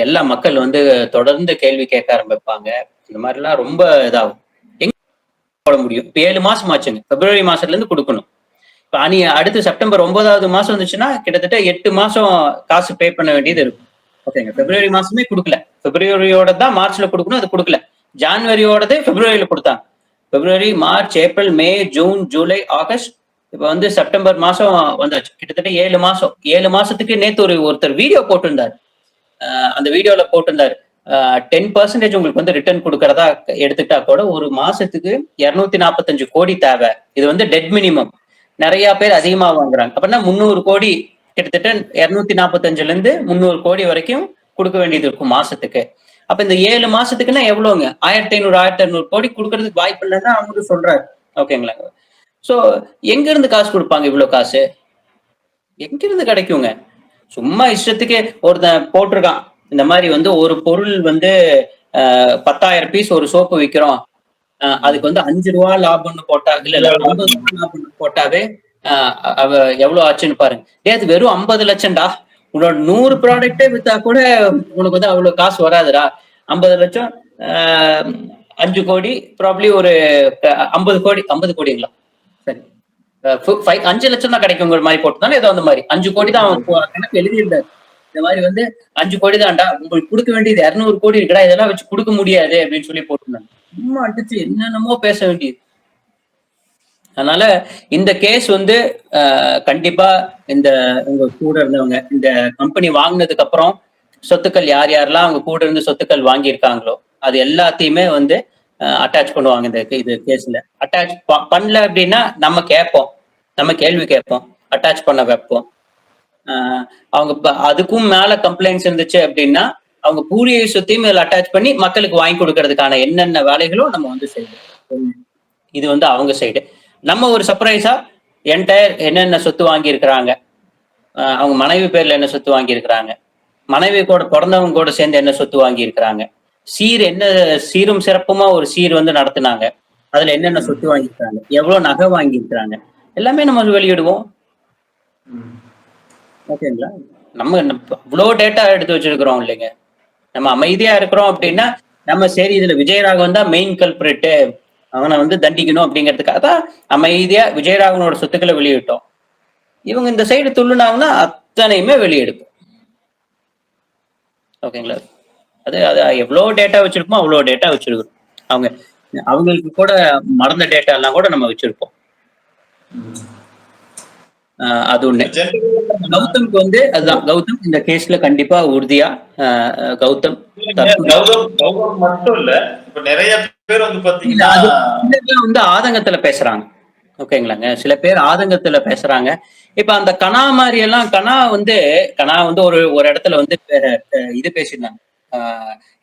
எல்லா மக்கள் வந்து தொடர்ந்து கேள்வி கேட்க ஆரம்பிப்பாங்க. இந்த மாதிரிலாம் ரொம்ப இதாகும். எங்க போட முடியும்? இப்ப 7 மாசம் ஆச்சுங்க. பிப்ரவரி மாசத்துல இருந்து குடுக்கணும். இப்ப அடுத்து செப்டம்பர் 9வது மாசம் வந்துச்சுன்னா கிட்டத்தட்ட 8 மாசம் காசு பே பண்ண வேண்டியது இருக்கும். ஓகேங்க. பிப்ரவரி மாசமே குடுக்கல. பிப்ரவரியோட தான் மார்ச்ல குடுக்கணும், அது குடுக்கல. ஜான்வரியோடது பிப்ரவரியில குடுத்தாங்க. பிப்ரவரி, மார்ச், ஏப்ரல், மே, ஜூன், ஜூலை, ஆகஸ்ட், இப்ப வந்து செப்டம்பர் மாசம் வந்தாச்சு. கிட்டத்தட்ட 7 மாசம். 7 மாசத்துக்கு நேத்து ஒருத்தர் வீடியோ போட்டிருந்தாரு. அந்த வீடியோல போட்டிருந்தாரு. 10% உங்களுக்கு வந்து ரிட்டர்ன் கொடுக்கறதா எடுத்துக்கிட்டா கூட ஒரு மாசத்துக்கு 245 கோடி தேவை. இது வந்து டெட் மினிமம். நிறைய பேர் அதிகமா வாங்குறாங்க. அப்படின்னா 300 கோடி, கிட்டத்தட்ட 245ல இருந்து 300 கோடி வரைக்கும் கொடுக்க வேண்டியது இருக்கும் மாசத்துக்கு. அப்ப இந்த 7 மாசத்துக்குன்னா எவ்வளவுங்க? 1500 1600 கோடி கொடுக்கறதுக்கு வாய்ப்பு இல்லைன்னா அவரு சொல்றாரு. ஓகேங்களா? சோ எங்க இருந்து காசு கொடுப்பாங்க? இவ்வளவு காசு எங்க இருந்து கிடைக்குங்க? சும்மா இஷ்டத்துக்கு ஒருத்தன் போட்டிருக்கான். இந்த மாதிரி வந்து ஒரு பொருள் வந்து 10,000 பீஸ் ஒரு சோப்பு விற்கிறோம், அதுக்கு வந்து 5 ரூபா லாபம்னு போட்டா, இல்ல 50 ரூபா லாபம்னு போட்டாவே அவ எவ்வளவு ஆச்சுன்னு பாருங்க. அது வெறும் 50 லட்சம்டா. உன்னோட 100 ப்ராடக்டே வித்தா கூட உனக்கு வந்து அவ்வளவு காசு வராதுடா. 50 லட்சம் 5 கோடி, ப்ராப்ளி ஒரு 50 கோடி. 50 கோடிங்களா? சரி, 5 லட்சம் தான் கிடைக்குங்கிற மாதிரி போட்டுதானே ஏதோ அந்த மாதிரி 5 கோடி தான் கணக்கு எழுதியிருந்தாரு. இந்த மாதிரி வந்து 5 கோடி தான்டா, உங்களுக்கு கொடுக்க வேண்டியது 200 கோடி இருக்கடா, இதெல்லாம் வச்சு கொடுக்க முடியாது அப்படின்னு சொல்லி போட்டுருந்தாங்க. சும்மா அடிச்சு என்னென்னமோ பேச வேண்டியது. அதனால இந்த கேஸ் வந்து கண்டிப்பா இந்த உங்க கூட இருந்தவங்க, இந்த கம்பெனி வாங்கினதுக்கு அப்புறம் சொத்துக்கள் யார் யாரெல்லாம் அவங்க கூட இருந்து சொத்துக்கள் வாங்கியிருக்காங்களோ அது எல்லாத்தையுமே வந்து அட்டாச் பண்ணுவாங்க இந்த இது கேஸ்ல. அட்டாச் பண்ணல அப்படின்னா நம்ம கேட்போம், நம்ம கேள்வி கேட்போம், அட்டாச் பண்ண வைப்போம். அவங்க அதுக்கும் மேல கம்ப்ளைண்ட்ஸ் இருந்துச்சு அப்படின்னா அவங்க பூரிய சொத்தையும் இதில் அட்டாச் பண்ணி மக்களுக்கு வாங்கி கொடுக்கறதுக்கான என்னென்ன வேலைகளும் நம்ம வந்து செய்வோம். இது வந்து அவங்க சைடு. நம்ம ஒரு சர்ப்ரைஸா என்டையர் என்னென்ன சொத்து வாங்கி இருக்கிறாங்க, அவங்க மனைவி பேர்ல என்ன சொத்து வாங்கி இருக்கிறாங்க, மனைவி கூட பிறந்தவங்க கூட சேர்ந்து என்ன சொத்து வாங்கி இருக்கிறாங்க, சீர் என்ன சீரும் சிறப்புமா ஒரு சீர் வந்து நடத்தினாங்க, அதுல என்னென்ன சொத்து வாங்கியிருக்காங்க, எவ்வளவு நகை வாங்கி இருக்கிறாங்க, எல்லாமே நம்ம வெளியிடுவோம். ஓகேங்களா? நம்ம இவ்வளோ டேட்டா எடுத்து வச்சிருக்கிறோம் இல்லைங்க. நம்ம அமைதியா இருக்கிறோம் அப்படின்னா நம்ம சரி இதுல விஜயராகவன் தான் மெயின் கல்பிரேட்டு, அவனை வந்து தண்டிக்கணும் அப்படிங்கிறதுக்காக தான் அமைதியா விஜயராகவனோட சொத்துக்களை வெளியிட்டோம். இவங்க இந்த சைடு துள்ளுனாங்கன்னா அத்தனையுமே வெளியெடுப்போம். ஓகேங்களா? அது எவ்வளவு டேட்டா வச்சிருப்போம் அவ்வளோ டேட்டா வச்சிருக்கிறோம். அவங்களுக்கு கூட மறந்த டேட்டா எல்லாம் கூட நம்ம வச்சிருப்போம். அது ஒண்ணு. கௌதம்க்கு வந்து அதுதான், கௌதம் இந்த கேஸ்ல கண்டிப்பா உறுதியா கௌதம் மட்டும் இல்ல, இப்ப நிறைய பேர் வந்து பாத்தீங்கன்னா வந்து ஆதங்கத்துல பேசுறாங்க. ஓகேங்களாங்க? சில பேர் ஆதங்கத்துல பேசுறாங்க. இப்ப அந்த கனா மாதிரி எல்லாம் கனா வந்து ஒரு இடத்துல வந்து இது பேசியிருந்தாங்க,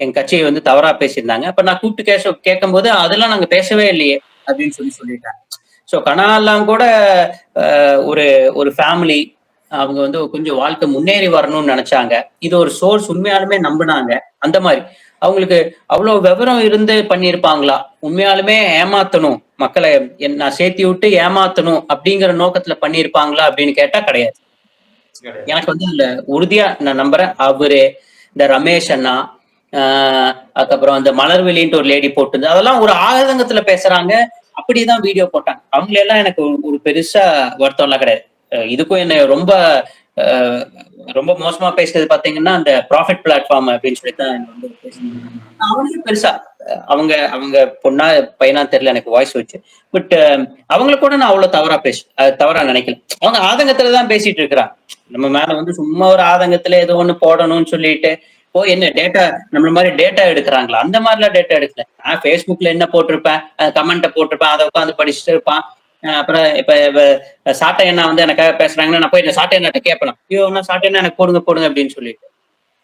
எங்க கட்சியை வந்து தவறா பேசியிருந்தாங்க. அப்ப நான் கூப்பிட்டு கேட்கும் போது அதெல்லாம் நாங்க பேசவே இல்லையே அப்படின்னு சொல்லிட்டாங்க. சோ கனா எல்லாம் கூட ஒரு ஃபேமிலி, அவங்க வந்து கொஞ்சம் வாழ்க்கை முன்னேறி வரணும்னு நினைச்சாங்க. இது ஒரு சோர்ஸ் உண்மையாலுமே நம்பினாங்க. அந்த மாதிரி அவங்களுக்கு அவ்வளவு விவரம் இருந்து பண்ணியிருப்பாங்களா? உண்மையாலுமே ஏமாத்தணும் மக்களை, நான் சேர்த்தி விட்டு ஏமாத்தணும் அப்படிங்கிற நோக்கத்துல பண்ணியிருப்பாங்களா அப்படின்னு கேட்டா கிடையாது. எனக்கு வந்து இதுல உறுதியா நான் நம்புறேன். அவரு, இந்த ரமேஷ் அண்ணா, அதுக்கப்புறம் அந்த மலர்வெளின்ட்டு ஒரு லேடி போட்டு அதெல்லாம் ஒரு ஆதங்கத்துல பேசுறாங்க, அப்படிதான் வீடியோ போட்டாங்க. அவங்களெல்லாம் எனக்கு ஒரு பெருசா வருத்தம் எல்லாம் கிடையாது. இதுக்கும் என்ன ரொம்ப ரொம்ப மோசமா பேசுறது பாத்தீங்கன்னா அந்த ப்ராஃபிட் பிளாட்ஃபார்ம் அப்படின்னு சொல்லித்தான் வந்து பேசுனாங்க. அவங்களே பெருசா அவங்க பொண்ணா பையனா தெரியல, எனக்கு வாய்ஸ் வச்சு. பட் அவங்களை கூட நான் அவ்வளவு தவறா நினைக்கல. அவங்க ஆதங்கத்துலதான் பேசிட்டு இருக்கிறாங்க. நம்ம மேல வந்து சும்மா ஒரு ஆதங்கத்துல ஏதோ ஒண்ணு போடணும்னு சொல்லிட்டு என்ன டேட்டா நம்மள மாதிரி டேட்டா எடுக்கிறாங்களா? அந்த மாதிரிலாம் டேட்டா எடுக்கல. நான் ஃபேஸ்புக்ல என்ன போட்டிருப்பேன், கமெண்ட்டை போட்டிருப்பேன், அதை உட்காந்து படிச்சுட்டு இருப்பான். அப்புறம் இப்ப சாட்டை என்ன வந்து எனக்காக பேசுறாங்கன்னா நான் போய் இந்த சாட்டை எண்ணட்ட கேட்பேன், ஐயோ சாட்டை என்ன எனக்கு போடுங்க அப்படின்னு சொல்லிட்டு.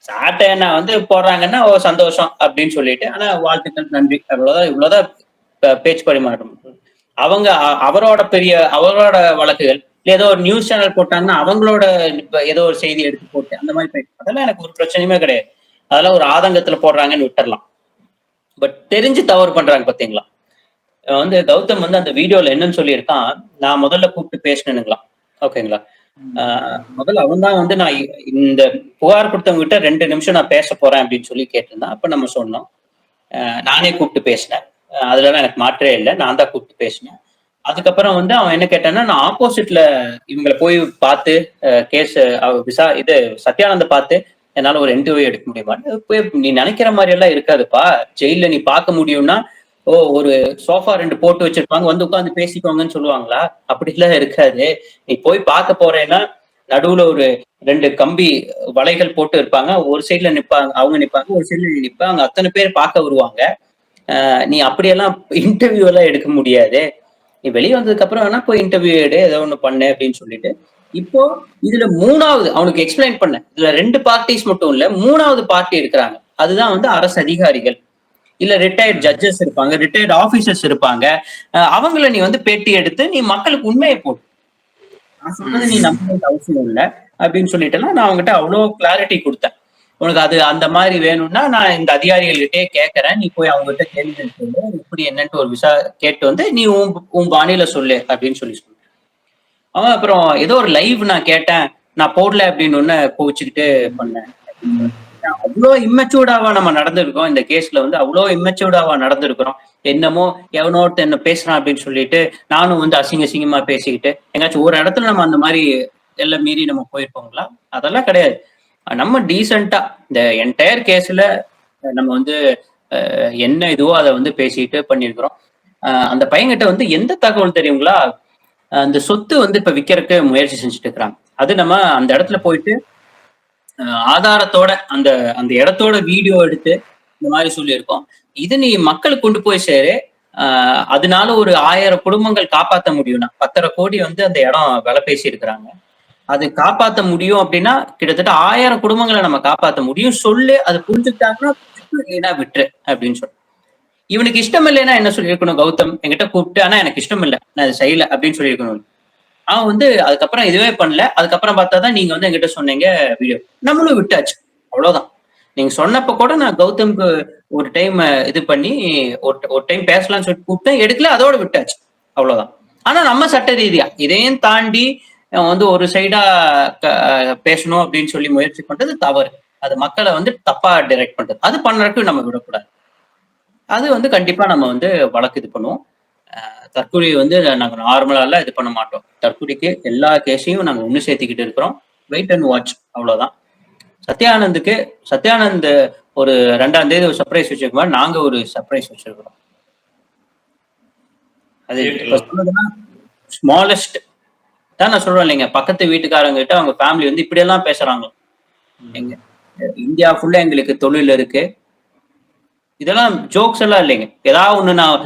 சாட்டை என்ன வந்து போடுறாங்கன்னா சந்தோஷம் அப்படின்னு சொல்லிட்டு, ஆனா வாழ்த்துக்கள், நன்றி, இவ்வளவுதான் பேச்சு பரிமாற்றம். அவரோட வழக்குகள் ஏதோ ஒரு நியூஸ் சேனல் போட்டாங்கன்னா அவங்களோட ஏதோ ஒரு செய்தி எடுத்து போட்டு அந்த மாதிரி அதெல்லாம் எனக்கு ஒரு பிரச்சனையுமே கிடையாது. அதெல்லாம் ஒரு ஆதங்கத்துல போடுறாங்கன்னு விட்டுறலாம். பட் தெரிஞ்சு தவறு பண்றாங்க பாத்தீங்களா? வந்து கௌதம் வந்து அந்த வீடியோல என்னன்னு சொல்லியிருக்கான், நான் முதல்ல கூப்பிட்டு பேசணுங்களா? ஓகேங்களா? முதல்ல அவன் தான் வந்து நான் இந்த புகார் கொடுத்தவங்க கிட்ட 2 நிமிஷம் நான் பேச போறேன் அப்படின்னு சொல்லி கேட்டிருந்தான். அப்ப நம்ம சொன்னோம். நானே கூப்பிட்டு பேசினேன். அதுலலாம் எனக்கு மாற்றே இல்லை. நான் தான் கூப்பிட்டு பேசினேன். அதுக்கப்புறம் வந்து அவன் என்ன கேட்டான்னா, நான் ஆப்போசிட்ல இவங்களை போய் பார்த்து கேஸ் இது சத்யானந்த பார்த்து என்னால ஒரு இன்டர்வியூ எடுக்க முடியுமா? போய் நீ நினைக்கிற மாதிரி எல்லாம் இருக்காதுப்பா. ஜெயில நீ பார்க்க முடியும்னா, ஒரு சோஃபா 2 போட்டு வச்சிருப்பாங்க, வந்து உட்காந்து பேசிக்கோங்கன்னு சொல்லுவாங்களா? அப்படிலாம் இருக்காது. நீ போய் பார்க்க போறேன்னா நடுவுல ஒரு 2 கம்பி வலைகள் போட்டு இருப்பாங்க. ஒரு சைட்ல நிப்பாங்க, அவங்க நிப்பாங்க, ஒரு சைட்ல நீ நிப்ப. அங்க அத்தனை பேர் பார்க்க வருவாங்க. நீ அப்படியெல்லாம் இன்டர்வியூ எல்லாம் எடுக்க முடியாது. நீ வெளியே வந்ததுக்கு அப்புறம் வேணா போய் இன்டர்வியூ எடு, ஏதோ ஒண்ணு பண்ணு அப்படின்னு சொல்லிட்டு, இப்போ இதுல 3வது அவனுக்கு எக்ஸ்பிளைன் பண்ண. இதுல 2 பார்ட்டிஸ் மட்டும் இல்ல, 3வது பார்ட்டி இருக்கிறாங்க. அதுதான் வந்து அரசு அதிகாரிகள், இல்ல ரிட்டையர்ட் ஜட்ஜஸ் இருப்பாங்க, ரிட்டையர்ட் ஆபீசர்ஸ் இருப்பாங்க. அவங்கள நீ வந்து பேட்டி எடுத்து நீ மக்களுக்கு உண்மையை போடு. நான் சொன்னது நீ நம்ப வேண்டிய அவசியம் இல்லை அப்படின்னு சொல்லிட்டேன்னா, நான் அவங்ககிட்ட அவ்வளோ கிளாரிட்டி கொடுத்தேன். உனக்கு அது அந்த மாதிரி வேணும்னா நான் இந்த அதிகாரிகள்கிட்டே கேட்கறேன், நீ போய் அவங்ககிட்ட கேள்விகள் சொல்லு, இப்படி என்னன்ட்டு ஒரு கேட்டு வந்து நீ உன் பாணியில சொல்லு அப்படின்னு சொல்லி சொன்னேன். அவன் அப்புறம் ஏதோ ஒரு லைவ் நான் கேட்டேன், நான் போடல அப்படின்னு ஒன்னு கோவிச்சுக்கிட்டு பண்ணேன். அவ்வளோ இம்மெச்சூர்டாவா நம்ம நடந்திருக்கோம். இந்த கேஸ்ல வந்து அவ்வளோ இம்மெச்சூர்டாவா நடந்திருக்கிறோம். என்னமோ எவனோ என்ன பேசுறான் அப்படின்னு சொல்லிட்டு நானும் வந்து அசிங்கமா பேசிக்கிட்டு எங்காச்சும் ஒரு இடத்துல நம்ம அந்த மாதிரி எல்லாம் மீறி நம்ம போயிருப்போங்களா? அதெல்லாம் கிடையாது. நம்ம டீசெண்டா இந்த என்டையர் கேஸ்ல நம்ம வந்து என்ன இதுவோ அதை வந்து பேசிட்டு பண்ணியிருக்கிறோம். அந்த பையன்கிட்ட வந்து எந்த தகவல் தெரியுங்களா? அந்த சொத்து வந்து இப்ப விற்கிறதுக்கு முயற்சி செஞ்சுட்டு இருக்கிறாங்க. அது நம்ம அந்த இடத்துல போயிட்டு ஆதாரத்தோட அந்த அந்த இடத்தோட வீடியோ எடுத்து இந்த மாதிரி சொல்லியிருக்கோம். இது நீ மக்களுக்கு கொண்டு போய் சேரு. அதனால ஒரு 1000 குடும்பங்கள் காப்பாற்ற முடியும்னா 10.5 கோடி வந்து அந்த இடம் விலை பேசி இருக்கிறாங்க. அது காப்பாற்ற முடியும் அப்படின்னா கிட்டத்தட்ட 1000 குடும்பங்களை நம்ம காப்பாற்ற முடியும். சொல்லு, அது புரிஞ்சுக்கிட்டாங்கன்னா இல்லைன்னா விட்டுரு அப்படின்னு சொல்லு. இவனுக்கு இஷ்டம் இல்லைன்னா என்ன சொல்லியிருக்கணும்? கௌதம் என்கிட்ட கூப்பிட்டு, ஆனா எனக்கு இஷ்டம் இல்லை, நான் அதை செய்யல அப்படின்னு சொல்லியிருக்கணும். அவன் வந்து அதுக்கப்புறம் இதுவே பண்ணல. அதுக்கப்புறம் பார்த்தாதான் நீங்க வந்து என்கிட்ட சொன்னீங்க வீடியோ, நம்மளும் விட்டாச்சு. அவ்வளவுதான். நீங்க சொன்னப்ப கூட நான் கௌதம்க்கு ஒரு டைம் இது பண்ணி ஒரு டைம் பேசலாம்னு சொல்லிட்டு கூப்பிட்டேன், எடுக்கல, அதோட விட்டாச்சு. அவ்வளவுதான். ஆனா நம்ம சட்ட ரீதியா இதையும் தாண்டி வந்து ஒரு சைடா பேசணும் அப்படின்னு சொல்லி முயற்சி பண்றது தவறு. அது மக்களை வந்து தப்பா டைரக்ட் பண்றது. அது பண்றதுக்கு நம்ம விடக்கூடாது. அது வந்து கண்டிப்பா நம்ம வந்து வழக்கு இது பண்ணுவோம். தற்கொலையை வந்து நாங்க நார்மலா இது பண்ண மாட்டோம். தற்கொலைக்கு எல்லா கேஸையும் நாங்க ஒண்ணு சேர்த்துக்கிட்டு இருக்கிறோம். வெயிட் அண்ட் வாட்ச், அவ்வளவுதான். சத்யானந்த் ஒரு 2ஆம் தேதி ஒரு சர்ப்ரைஸ் வச்சிருக்கோம். நாங்க ஒரு சர்ப்ரைஸ் வச்சிருக்கிறோம். அது ஸ்மாலஸ்ட் தான் நான் சொல்றேன் இல்லைங்க. பக்கத்து வீட்டுக்காரங்க கிட்ட அவங்க ஃபேமிலி வந்து இப்படி எல்லாம் பேசுறாங்க. எங்க இந்தியா ஃபுல்லா எங்களுக்கு தொழில் இருக்கு. இதெல்லாம் ஜோக்ஸ் எல்லாம் இல்லைங்க. ஏதாவது ஒண்ணு நான்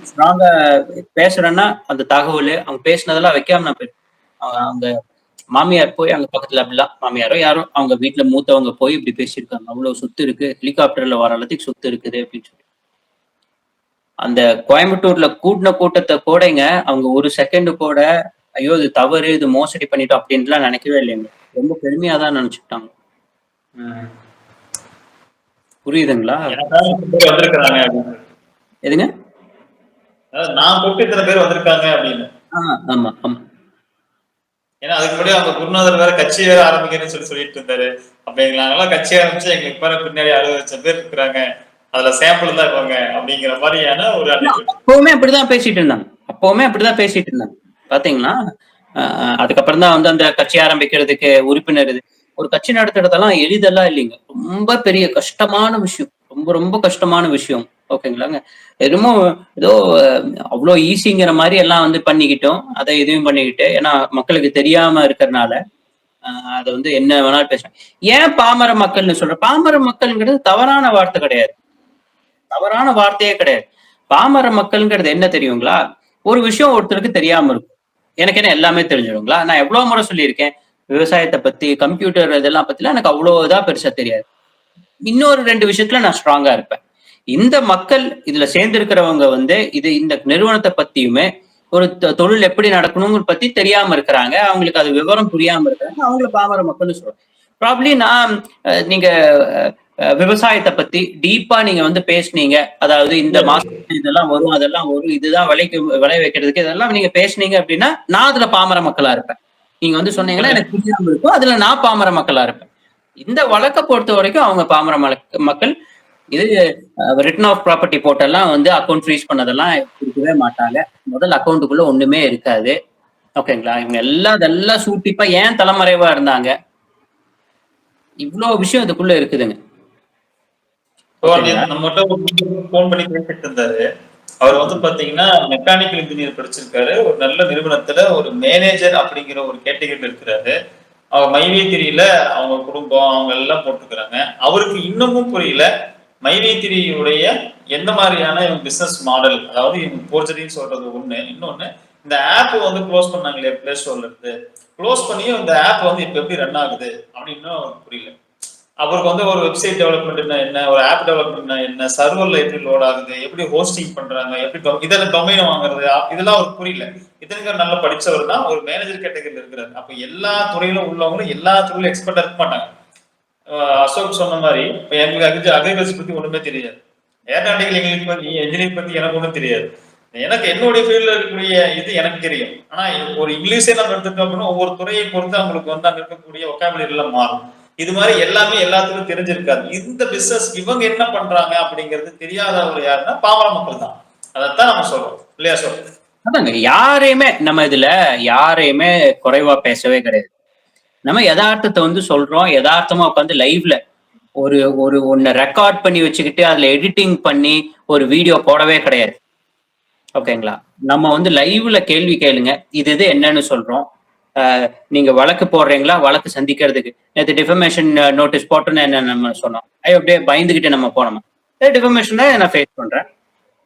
ஸ்ட்ராங்கா பேசுறேன்னா அந்த தகவல் அவங்க பேசினதெல்லாம் வைக்காம நான் அவங்க மாமியார் போய் அங்க பக்கத்துல அப்படிலாம் மாமியாரோ யாரோ அவங்க வீட்டுல மூத்தவங்க போய் இப்படி பேசியிருக்காங்க. அவ்வளவு சொத்து இருக்கு, ஹெலிகாப்டர்ல வர அளவுக்கு சொத்து இருக்குது அப்படின்னு சொல்லி. அந்த கோயம்புத்தூர்ல கூட்டின கூட்டத்தை கூடங்க அவங்க ஒரு செகண்ட் கூட ஐயோ இது தவறு, இது மோசடி பண்ணிட்டோம் அப்படின்ட்டுலாம் நினைக்கவே இல்லைங்க. ரொம்ப பெருமையா தான் நினைச்சுட்டாங்க. புரியுதுங்களா? எதுங்க? நான் கூப்பிட்டு இத்தனை பேர் வந்திருக்காங்க அப்படின்னு. ஆமா ஆமா. ஏன்னா அதுக்கு முன்னாடி அவங்க குருநாதர் வேற கட்சி வேற ஆரம்பிக்கிறேன்னு சொல்லிட்டு இருந்தாரு. அப்படிங்களா? கட்சி ஆரம்பிச்சு எங்களுக்கு பேர பின்னாடி 60 லட்சம் பேர் இருக்கிறாங்க, அதுல சாம்பிள் தான் இருப்பாங்க அப்படிங்கிற மாதிரியான ஒரு அப்பவுமே அப்படிதான் பேசிட்டு இருந்தாங்க. பாத்தீங்கன்னா அதுக்கப்புறம் தான் வந்து அந்த கட்சி ஆரம்பிக்கிறதுக்கு உறுப்பினர் ஒரு கட்சி நடத்துறதெல்லாம் எளிதெல்லாம் இல்லைங்க. ரொம்ப பெரிய கஷ்டமான விஷயம், ரொம்ப ரொம்ப கஷ்டமான விஷயம். ஓகேங்களாங்க? ஏதோ அவ்வளோ ஈஸிங்கிற மாதிரி எல்லாம் வந்து பண்ணிக்கிட்டோம். அதை எதுவும் பண்ணிக்கிட்டு, ஏன்னா மக்களுக்கு தெரியாம இருக்கிறதுனால அதை வந்து என்ன வேணாலும் பேசுறேன். ஏன் பாமர மக்கள்னு சொல்றேன்? பாமர மக்கள்ங்கிறது தவறான வார்த்தை கிடையாது, தவறான வார்த்தையே கிடையாது. பாமர மக்கள்ங்கிறது என்ன தெரியுங்களா? ஒரு விஷயம் ஒருத்தருக்கு தெரியாம இருக்கும். எனக்கு என்ன எல்லாமே தெரிஞ்சிடுங்களா? நான் எவ்வளவு முறை சொல்லியிருக்கேன், விவசாயத்தை பத்தி, கம்ப்யூட்டர் இதெல்லாம் பத்திலாம் எனக்கு அவ்வளவுதா பெருசா தெரியாது. இன்னொரு 2 விஷயத்துல நான் ஸ்ட்ராங்கா இருப்பேன். இந்த மக்கள் இதுல சேர்ந்திருக்கிறவங்க வந்து இந்த நிறுவனத்தை பத்தியுமே ஒரு தொழில் எப்படி நடக்கணும்னு பத்தி தெரியாம இருக்கிறாங்க. அவங்களுக்கு அது விவரம் புரியாம இருக்கிறாங்க. அவங்கள பாமர மக்கள்னு சொல்றேன். ப்ராப்ளி நான் நீங்க விவசாயத்தை பத்தி டீப்பா நீங்க வந்து பேசுனீங்க, அதாவது இந்த மாசம் இதெல்லாம் வரும், அதெல்லாம் வரும், இதுதான் விளை வைக்கிறதுக்கு இதெல்லாம் நீங்க பேசுனீங்க அப்படின்னா நான் அதுல பாமர மக்களா இருப்பேன். நீங்க வந்து சொன்னீங்கன்னா எனக்கு புரியாம இருக்கும், அதுல நான் பாமர மக்களா இருப்பேன். இந்த வழக்கை பொறுத்த வரைக்கும் அவங்க பாமர மக்கள் இது ரிட்டர்ன் ஆஃப் ப்ராப்பர்ட்டி போட்டெல்லாம் வந்து அக்கௌண்ட் ஃப்ரீஸ் பண்ணதெல்லாம் கொடுக்கவே மாட்டாங்க. முதல் அக்கௌண்ட்டுக்குள்ள ஒண்ணுமே இருக்காது. ஓகேங்களா? இவங்க இதெல்லாம் சூட்டிப்பா ஏன் தலைமறைவா இருந்தாங்க? இவ்வளவு விஷயம் இதுக்குள்ள இருக்குதுங்க. நம்மகிட்ட போன் பண்ணி பேசிட்டு இருந்தாரு. அவர் வந்து பாத்தீங்கன்னா மெக்கானிக்கல் இன்ஜினியர் படிச்சிருக்காரு. ஒரு நல்ல நிறுவனத்துல ஒரு மேனேஜர் அப்படிங்கிற ஒரு கேட்டகரியில இருக்கிறாரு. அவங்க மைவேத்திரியில அவங்க குடும்பம் அவங்க எல்லாம் போட்டுக்கிறாங்க. அவருக்கு இன்னமும் புரியல மைவேத்திரியுடைய எந்த மாதிரியான பிசினஸ் மாடல், அதாவது இவங்க போர்ஜரின்னு சொல்றது ஒண்ணு, இன்னொன்னு இந்த ஆப் வந்து க்ளோஸ் பண்ணாங்க இல்லையா பிளே ஸ்டோர்ல இருந்து, க்ளோஸ் பண்ணியும் இந்த ஆப் வந்து இப்ப எப்படி ரன் ஆகுது அப்படின்னு அவருக்கு புரியல. அவருக்கு வந்து ஒரு வெப்சைட் டெவலப்மெண்ட்னா என்ன, ஒரு ஆப் டெவலப்மெண்ட்னா என்ன, சர்வர்ல எப்படி லோட் ஆகுது, எப்படி ஹோஸ்டிங் பண்றாங்க, எப்படி இதெல்லாம் டொமைன் வாங்குறது, இதெல்லாம் அவருக்கு புரியல. இத்தனைக்கும் நல்லா படிச்சவர் தான், ஒரு மேனேஜர் கேட்டகரியில் இருக்கிறாரு. அப்ப எல்லா துறையிலும் உள்ளவங்களும் எல்லா துறையிலும் எக்ஸ்பர்ட்டா இருக்க மாட்டாங்க. அசோக் சொன்ன மாதிரி இப்ப எங்களுக்கு அக்ரிகல்ச்சர் பத்தி ஒண்ணுமே தெரியாது, ஏர்நாட்டிக்கல் இன்ஜினியரிங் பத்தி எனக்கு ஒன்றும் தெரியாது. எனக்கு என்னுடைய ஃபீல்ட்ல இருக்கக்கூடிய இது எனக்கு தெரியும். ஆனா ஒரு இங்கிலீஷே நம்ம எடுத்துட்டோம் அப்படின்னா ஒவ்வொரு துறையை பொறுத்து அவங்களுக்கு வந்து அங்க இருக்கக்கூடிய ஒக்காபுலரி எல்லாம் மாறும். இது மாதிரி எல்லாமே எல்லாத்துக்கும் தெரிஞ்சிருக்காது. இந்த பிசினஸ் இவங்க என்ன பண்றாங்க அப்படிங்கிறது தெரியாதவங்க யாருன்னா பாமர மக்கள் தான். அதைத்தான் நம்ம சொல்றோம் இல்லையா சார்? அதாங்க, யாரையுமே நம்ம இதுல யாரையுமே குறைவா பேசவே கிடையாது. நம்ம யதார்த்தத்தை வந்து சொல்றோம். யதார்த்தமா உட்காந்து லைவ்ல ஒரு ஒரு ஒன்ன ரெக்கார்ட் பண்ணி வச்சுக்கிட்டு அதுல எடிட்டிங் பண்ணி ஒரு வீடியோ போடவே கிடையாது. ஓகேங்களா? நம்ம வந்து லைவ்ல கேள்வி கேளுங்க, இது என்னன்னு சொல்றோம். நீங்க வழக்கு போடுறீங்களா, வழக்கு சந்திக்கிறதுக்கு நேற்று டிஃபமேஷன் நோட்டீஸ் போட்டோன்னு என்ன நம்ம சொன்னோம், அப்படியே பயந்துகிட்டு நம்ம போனோமா? டிஃபமேஷன் தான் நான் ஃபேஸ் பண்றேன்,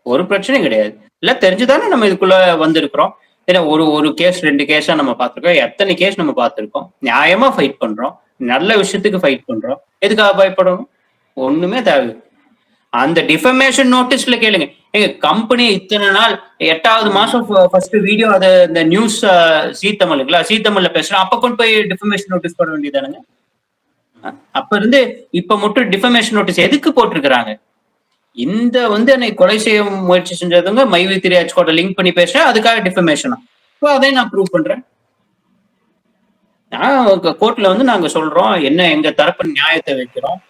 ஒரு பிரச்சனையும் கிடையாது. இல்ல தெரிஞ்சுதானே நம்ம இதுக்குள்ள வந்திருக்கிறோம். ஏன்னா ஒரு கேஸ் 2 கேஸா நம்ம பார்த்திருக்கோம், எத்தனை கேஸ் நம்ம பார்த்திருக்கோம். நியாயமா ஃபைட் பண்றோம், நல்ல விஷயத்துக்கு ஃபைட் பண்றோம். எதுக்காக பயப்படணும்? ஒண்ணுமே தேவை. அந்த டிஃபமேஷன் நோட்டீஸ்ல கேளுங்க, எங்க கம்பெனி இத்தனை நாள் 8வது மாசம் ஃபர்ஸ்ட் வீடியோ அது இந்த நியூஸ் சீ தமிழுங்களா, சீ தமிழ்ல பேசுறோம், அப்ப கொண்டு போய் டிஃபமேஷன் நோட்டீஸ் போட வேண்டியதானுங்க. அப்ப இருந்து இப்ப மட்டும் டிஃபமேஷன் நோட்டீஸ் எதுக்கு போட்டிருக்கிறாங்க? இந்த வந்து என்னை கொலை செய்ய முயற்சி செஞ்சதுங்க மைவேத்திரி ஹெச்கோட லிங்க் பண்ணி பேசுறேன், அதுக்காக டிஃபமேஷனா? அதையும் நான் ப்ரூவ் பண்றேன். கோர்ட்ல வந்து நாங்க சொல்றோம் என்ன, எங்க தரப்பு நியாயத்தை வைக்கிறோம்.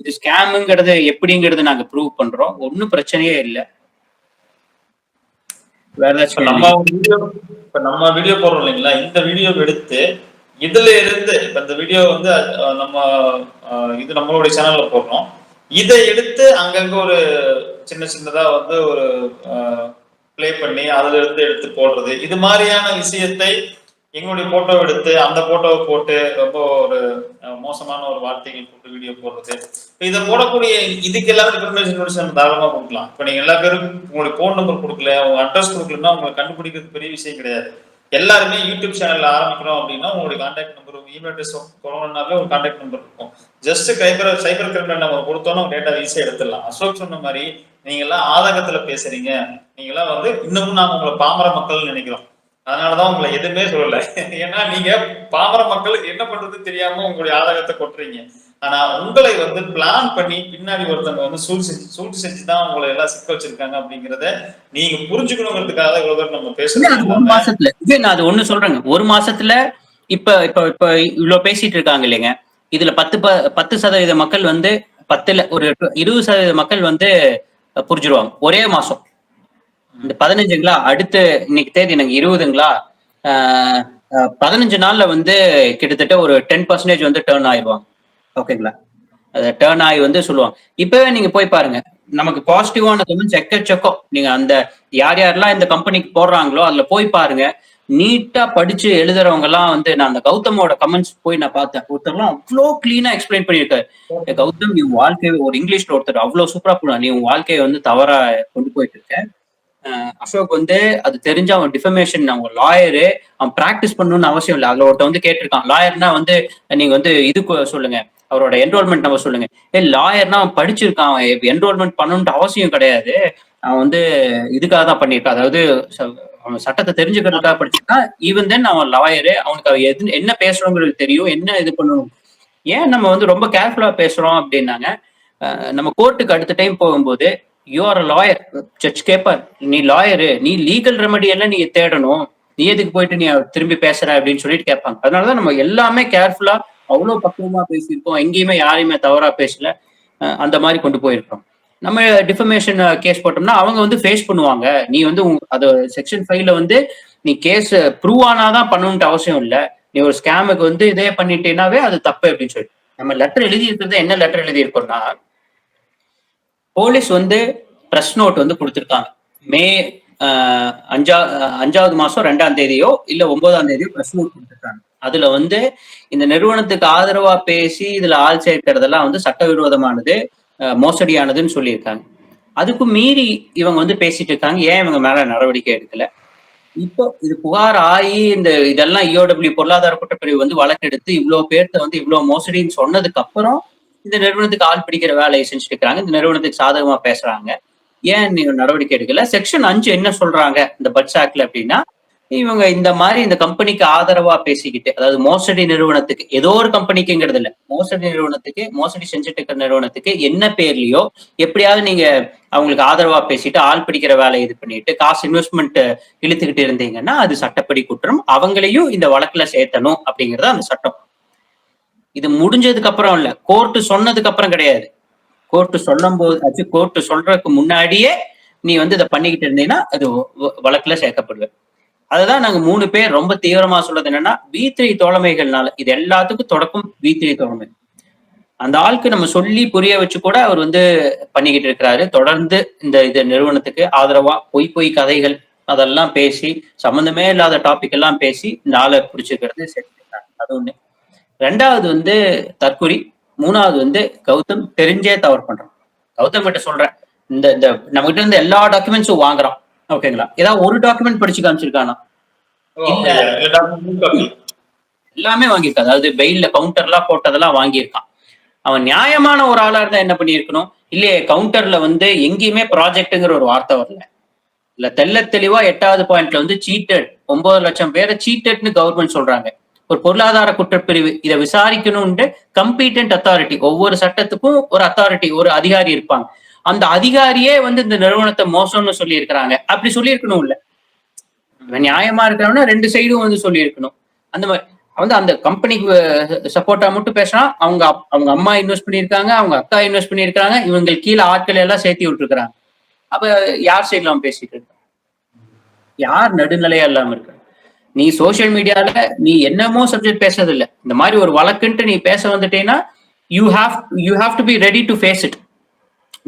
இது ஸ்கேமுங்கிறது எப்படிங்கிறது நாங்க ப்ரூவ் பண்றோம். ஒன்னும் பிரச்சனையே இல்லை. வேற ஏதாச்சும் நம்ம வீடியோ போடுறோம் இல்லைங்களா, இந்த வீடியோ எடுத்து இதுல இருந்து இப்ப இந்த வீடியோ வந்து நம்ம இது நம்மளுடைய சேனல்ல போடுறோம். இதை எடுத்து அங்கங்க ஒரு சின்னதா வந்து ஒரு பிளே பண்ணி அதுல இருந்து எடுத்து போடுறது, இது மாதிரியான விஷயத்தை எங்களுடைய போட்டோ எடுத்து அந்த போட்டோவை போட்டு ரொம்ப ஒரு மோசமான ஒரு வார்த்தைகள் போட்டு வீடியோ போடுறது, இதை போடக்கூடிய இதுக்கு எல்லாரும் இன்ஃபர்மேஷன் தாராளமா கொடுக்கலாம். இப்ப நீங்க எல்லா பேரும் உங்களுடைய போன் நம்பர் கொடுக்கல, உங்க அட்ரஸ் கொடுக்கலன்னா உங்களை கண்டுபிடிக்கிறது பெரிய விஷயம் கிடையாது. எல்லாருமே யூடியூப் சேனல்ல ஆரம்பிக்கிறோம் அப்படின்னா உங்களுடைய கான்டாக்ட் நம்பர், இமெயில் அட்ரஸ் கொரோனாவே ஒரு கான்டாக்ட் நம்பர் இருக்கும். ஜஸ்ட் சைபர் கிரிமினல் நம்பர் கொடுத்தோன்னா டேட்டா ஈஸியா எடுத்துடலாம். அசோக் சொன்ன மாதிரி நீங்க எல்லாம் ஆதகத்துல பேசுறீங்க, நீங்க எல்லாம் வந்து இன்னமும் நாங்க உங்களை பாமர மக்கள் நினைக்கிறோம், அதனாலதான் உங்களை எதுவுமே சொல்லல. ஏன்னா நீங்க பாமர மக்கள் என்ன பண்றது தெரியாம உங்களுடைய ஆதகத்தை கொட்டுறீங்க. ஆனா உங்களை வந்து பிளான் பண்ணி பின்னாடி ஒருத்தவங்க வந்து சூழ்ச்சி செஞ்சுதான் உங்களை எல்லாம் சிக்க வச்சிருக்காங்க அப்படிங்கறத நீங்க புரிஞ்சுக்கணுங்கிறதுக்காக இவ்வளவு பேர் நம்ம பேசுறோம். ஒரு மாசத்துல நான் அது ஒண்ணு சொல்றேங்க, ஒரு மாசத்துல இப்ப இப்ப இப்ப இவ்வளவு பேசிட்டு இருக்காங்க இல்லைங்க, இதுல 10% மக்கள் வந்து 10ல ஒரு 20% மக்கள் வந்து புரிஞ்சிருவாங்க ஒரே மாசம். இந்த 15ங்களா, அடுத்து இன்னைக்கு தேதி எனக்கு 20ங்களா, 15 நாள்ல வந்து கிட்டத்தட்ட ஒரு 10% வந்து டேர்ன் ஆயிடுவாங்க. ஓகேங்களா? டேர்ன் ஆகி வந்து சொல்லுவாங்க. இப்பவே நீங்க போய் பாருங்க, நமக்கு பாசிட்டிவான கமெண்ட்ஸ் எக்கச்சக்கம். நீங்க அந்த யாரெல்லாம் இந்த கம்பெனிக்கு போடுறாங்களோ அதுல போய் பாருங்க, நீட்டா படிச்சு எழுதுறவங்க எல்லாம் வந்து, நான் அந்த கௌதமோட கமெண்ட்ஸ் போய் நான் பார்த்தேன். ஒருத்தர்லாம் அவ்வளோ கிளீனா எக்ஸ்பிளைன் பண்ணியிருக்காரு. கௌதம், நீ வாழ்க்கையை ஒரு இங்கிலீஷ்ல ஒருத்தர் அவ்வளவு சூப்பரா போடுவான், நீ உன் வாழ்க்கையை வந்து தவறா கொண்டு போயிட்டு இருக்க. அசோக் வந்து அது தெரிஞ்ச அவன் டிஃபமேஷன், அவங்க லாயரு, அவன் பிராக்டிஸ் பண்ணணும்னு அவசியம் இல்லை. அதுல ஒருத்த வந்து கேட்டிருக்கான், லாயர்னா வந்து நீங்க வந்து இதுக்கு சொல்லுங்க, அவரோட என்ரோல்மெண்ட் நம்பர் சொல்லுங்க. லாயர்னா அவன் படிச்சிருக்கான், அவன் என்ரோல்மெண்ட் பண்ணணும்னு அவசியம் கிடையாது, அவன் வந்து இதுக்காக தான் பண்ணியிருக்கான், அதாவது அவன் சட்டத்தை தெரிஞ்சுக்கிறதுக்காக படிச்சிருக்கான். ஈவன் தென் அவன் லாயரு, அவனுக்கு என்ன பேசுறோங்கிறது தெரியும், என்ன இது பண்ணணும். ஏன் நம்ம வந்து ரொம்ப கேர்ஃபுல்லா பேசுறோம் அப்படின்னாங்க, நம்ம கோர்ட்டுக்கு அடுத்த டைம் போகும்போது you are a lawyer, judge கேப்பர், நீ லாயரு, நீ லீகல் ரெமெடி எல்லாம் நீ தேடணும், நீ எதுக்கு போயிட்டு நீ திரும்பி பேசுற அப்படின்னு சொல்லிட்டு கேட்பாங்க. அதனாலதான் நம்ம எல்லாமே கேர்ஃபுல்லா அவ்வளவு பக்குவமா பேசியிருக்கோம், எங்கேயுமே யாரையுமே தவறா பேசல, அந்த மாதிரி கொண்டு போயிருக்கோம். நம்ம டிஃபமேஷன் கேஸ் போட்டோம்னா அவங்க வந்து ஃபேஸ் பண்ணுவாங்க. நீ வந்து அது செக்ஷன் 5ல வந்து நீ கேஸ் ப்ரூவ் ஆனாதான் பண்ணணும்ட்டு அவசியம் இல்லை. நீ ஒரு ஸ்கேமுக்கு வந்து இதே பண்ணிட்டேனாவே அது தப்பு அப்படின்னு சொல்லி நம்ம லெட்டர் எழுதி இருக்கிறது. என்ன லெட்டர் எழுதி இருக்கோம்னா, போலீஸ் வந்து பிரஸ் நோட் வந்து கொடுத்துருக்காங்க. மே 5வது மாசம் 2ஆம் தேதியோ இல்ல 9ஆம் தேதியோ பிரஸ் நோட் கொடுத்துருக்காங்க. அதுல வந்து இந்த நிறுவனத்துக்கு ஆதரவா பேசி இதுல ஆள் சேர்க்கிறதெல்லாம் வந்து சட்டவிரோதமானது, மோசடியானதுன்னு சொல்லியிருக்காங்க. அதுக்கும் மீறி இவங்க வந்து பேசிட்டு இருக்காங்க. ஏன் இவங்க மேல நடவடிக்கை எடுக்கல? இப்போ இது புகார் ஆகி இதெல்லாம் EOW பொருளாதார குற்றப்பிரிவு வந்து வழக்கெடுத்து இவ்வளவு பேர்த்த வந்து இவ்வளவு மோசடின்னு சொன்னதுக்கு அப்புறம் இந்த நிறுவனத்துக்கு ஆள் பிடிக்கிற வேலையை செஞ்சுட்டு இருக்காங்க. இந்த நிறுவனத்துக்கு சாதகமா பேசுறாங்க. ஏன் நீங்க நடவடிக்கை எடுக்கல? செக்ஷன் 5 என்ன சொல்றாங்க இந்த பட்ஸ் ஆக்ட்ல அப்படின்னா, இவங்க இந்த மாதிரி இந்த கம்பெனிக்கு ஆதரவா பேசிக்கிட்டு, அதாவது மோசடி நிறுவனத்துக்கு, ஏதோ ஒரு கம்பெனிக்குங்கிறது இல்ல, மோசடி நிறுவனத்துக்கு, மோசடி செஞ்சுட்டு இருக்கிற நிறுவனத்துக்கு என்ன பேர்லயோ எப்படியாவது நீங்க அவங்களுக்கு ஆதரவா பேசிட்டு ஆள் பிடிக்கிற வேலை இது பண்ணிட்டு காசு இன்வெஸ்ட்மெண்ட் இழுத்துக்கிட்டு இருந்தீங்கன்னா அது சட்டப்படி குற்றம். அவங்களையும் இந்த வழக்குல சேர்த்தணும் அப்படிங்கறது அந்த சட்டம். இது முடிஞ்சதுக்கு அப்புறம் இல்ல, கோர்ட்டு சொன்னதுக்கு அப்புறம் கிடையாது. கோர்ட்டு சொல்லும் போது, கோர்ட்டு சொல்றதுக்கு முன்னாடியே நீ வந்து இதை பண்ணிக்கிட்டு இருந்தீங்கன்னா அது வழக்குல சேர்க்கப்படுவேன். அதுதான் நாங்க 3 பேர் ரொம்ப தீவிரமா சொல்றது என்னன்னா, V3 தோழமைகள்னால இது எல்லாத்துக்கும் தொடக்கம் V3 தோழமை. அந்த ஆளுக்கு நம்ம சொல்லி புரிய வச்சு கூட அவர் வந்து பண்ணிக்கிட்டு இருக்கிறாரு. தொடர்ந்து இந்த நிறுவனத்துக்கு ஆதரவா பொய் கதைகள் அதெல்லாம் பேசி, சம்பந்தமே இல்லாத டாபிக் எல்லாம் பேசி இந்த ஆளை பிடிச்சிருக்கிறது சேர்த்துருக்காங்க. அது ஒண்ணு. 2வது வந்து தற்குறி. 3வது வந்து கௌதம் தெரிஞ்சே தவறு பண்றான். கௌதம் கிட்ட சொல்றேன், இந்த நம்ம கிட்ட இருந்து எல்லா டாக்குமெண்ட்ஸும் வாங்குறான், ஓகேங்களா? ஏதாவது ஒரு டாக்குமெண்ட் படிச்சு காமிச்சிருக்கானா? இல்ல, எல்லாமே வாங்கியிருக்கான். அதாவது பெயில்ல கவுண்டர்லாம் போட்டதெல்லாம் வாங்கியிருக்கான். அவன் நியாயமான ஒரு ஆளா இருந்தா என்ன பண்ணியிருக்கணும்? இல்லையே, கவுண்டர்ல வந்து எங்கேயுமே ப்ராஜெக்ட்ங்கிற ஒரு வார்த்தை வரல. இல்ல, தெள்ள தெளிவா 8வது பாயிண்ட்ல வந்து சீட்டட், 9 லட்சம் பேரை சீட்டட்னு கவர்மெண்ட் சொல்றாங்க. ஒரு பொருளாதார குற்றப்பிரிவு இதை விசாரிக்கணும்னு கம்பீட்டன்ட் அத்தாரிட்டி, ஒவ்வொரு சட்டத்துக்கும் ஒரு அத்தாரிட்டி, ஒரு அதிகாரி இருப்பாங்க. அந்த அதிகாரியே வந்து இந்த நிறுவனத்தை மோசம்னு சொல்லி இருக்கிறாங்க. அப்படி சொல்லி இருக்கணும் இல்ல? நியாயமா இருக்கிறவனா 2 சைடும் வந்து சொல்லி இருக்கணும். அந்த மாதிரி வந்து அந்த கம்பெனிக்கு சப்போர்ட்டா மட்டும் பேசினா, அவங்க அம்மா இன்வெஸ்ட் பண்ணியிருக்காங்க, அவங்க அக்கா இன்வெஸ்ட் பண்ணியிருக்காங்க, இவங்க கீழே ஆட்களை எல்லாம் சேர்த்தி விட்டுருக்காங்க. அப்ப யார் சைட்ல அவன் பேசிட்டு இருக்க? யார் நடுநிலையா இல்லாம இருக்க? நீ சோசியல் மீடியால நீ என்னமோ சப்ஜெக்ட் பேசுறது இல்ல, இந்த மாதிரி ஒரு வழக்குன்ட்டு நீ பேச வந்துட்டேன்னா you have to be ready to face it.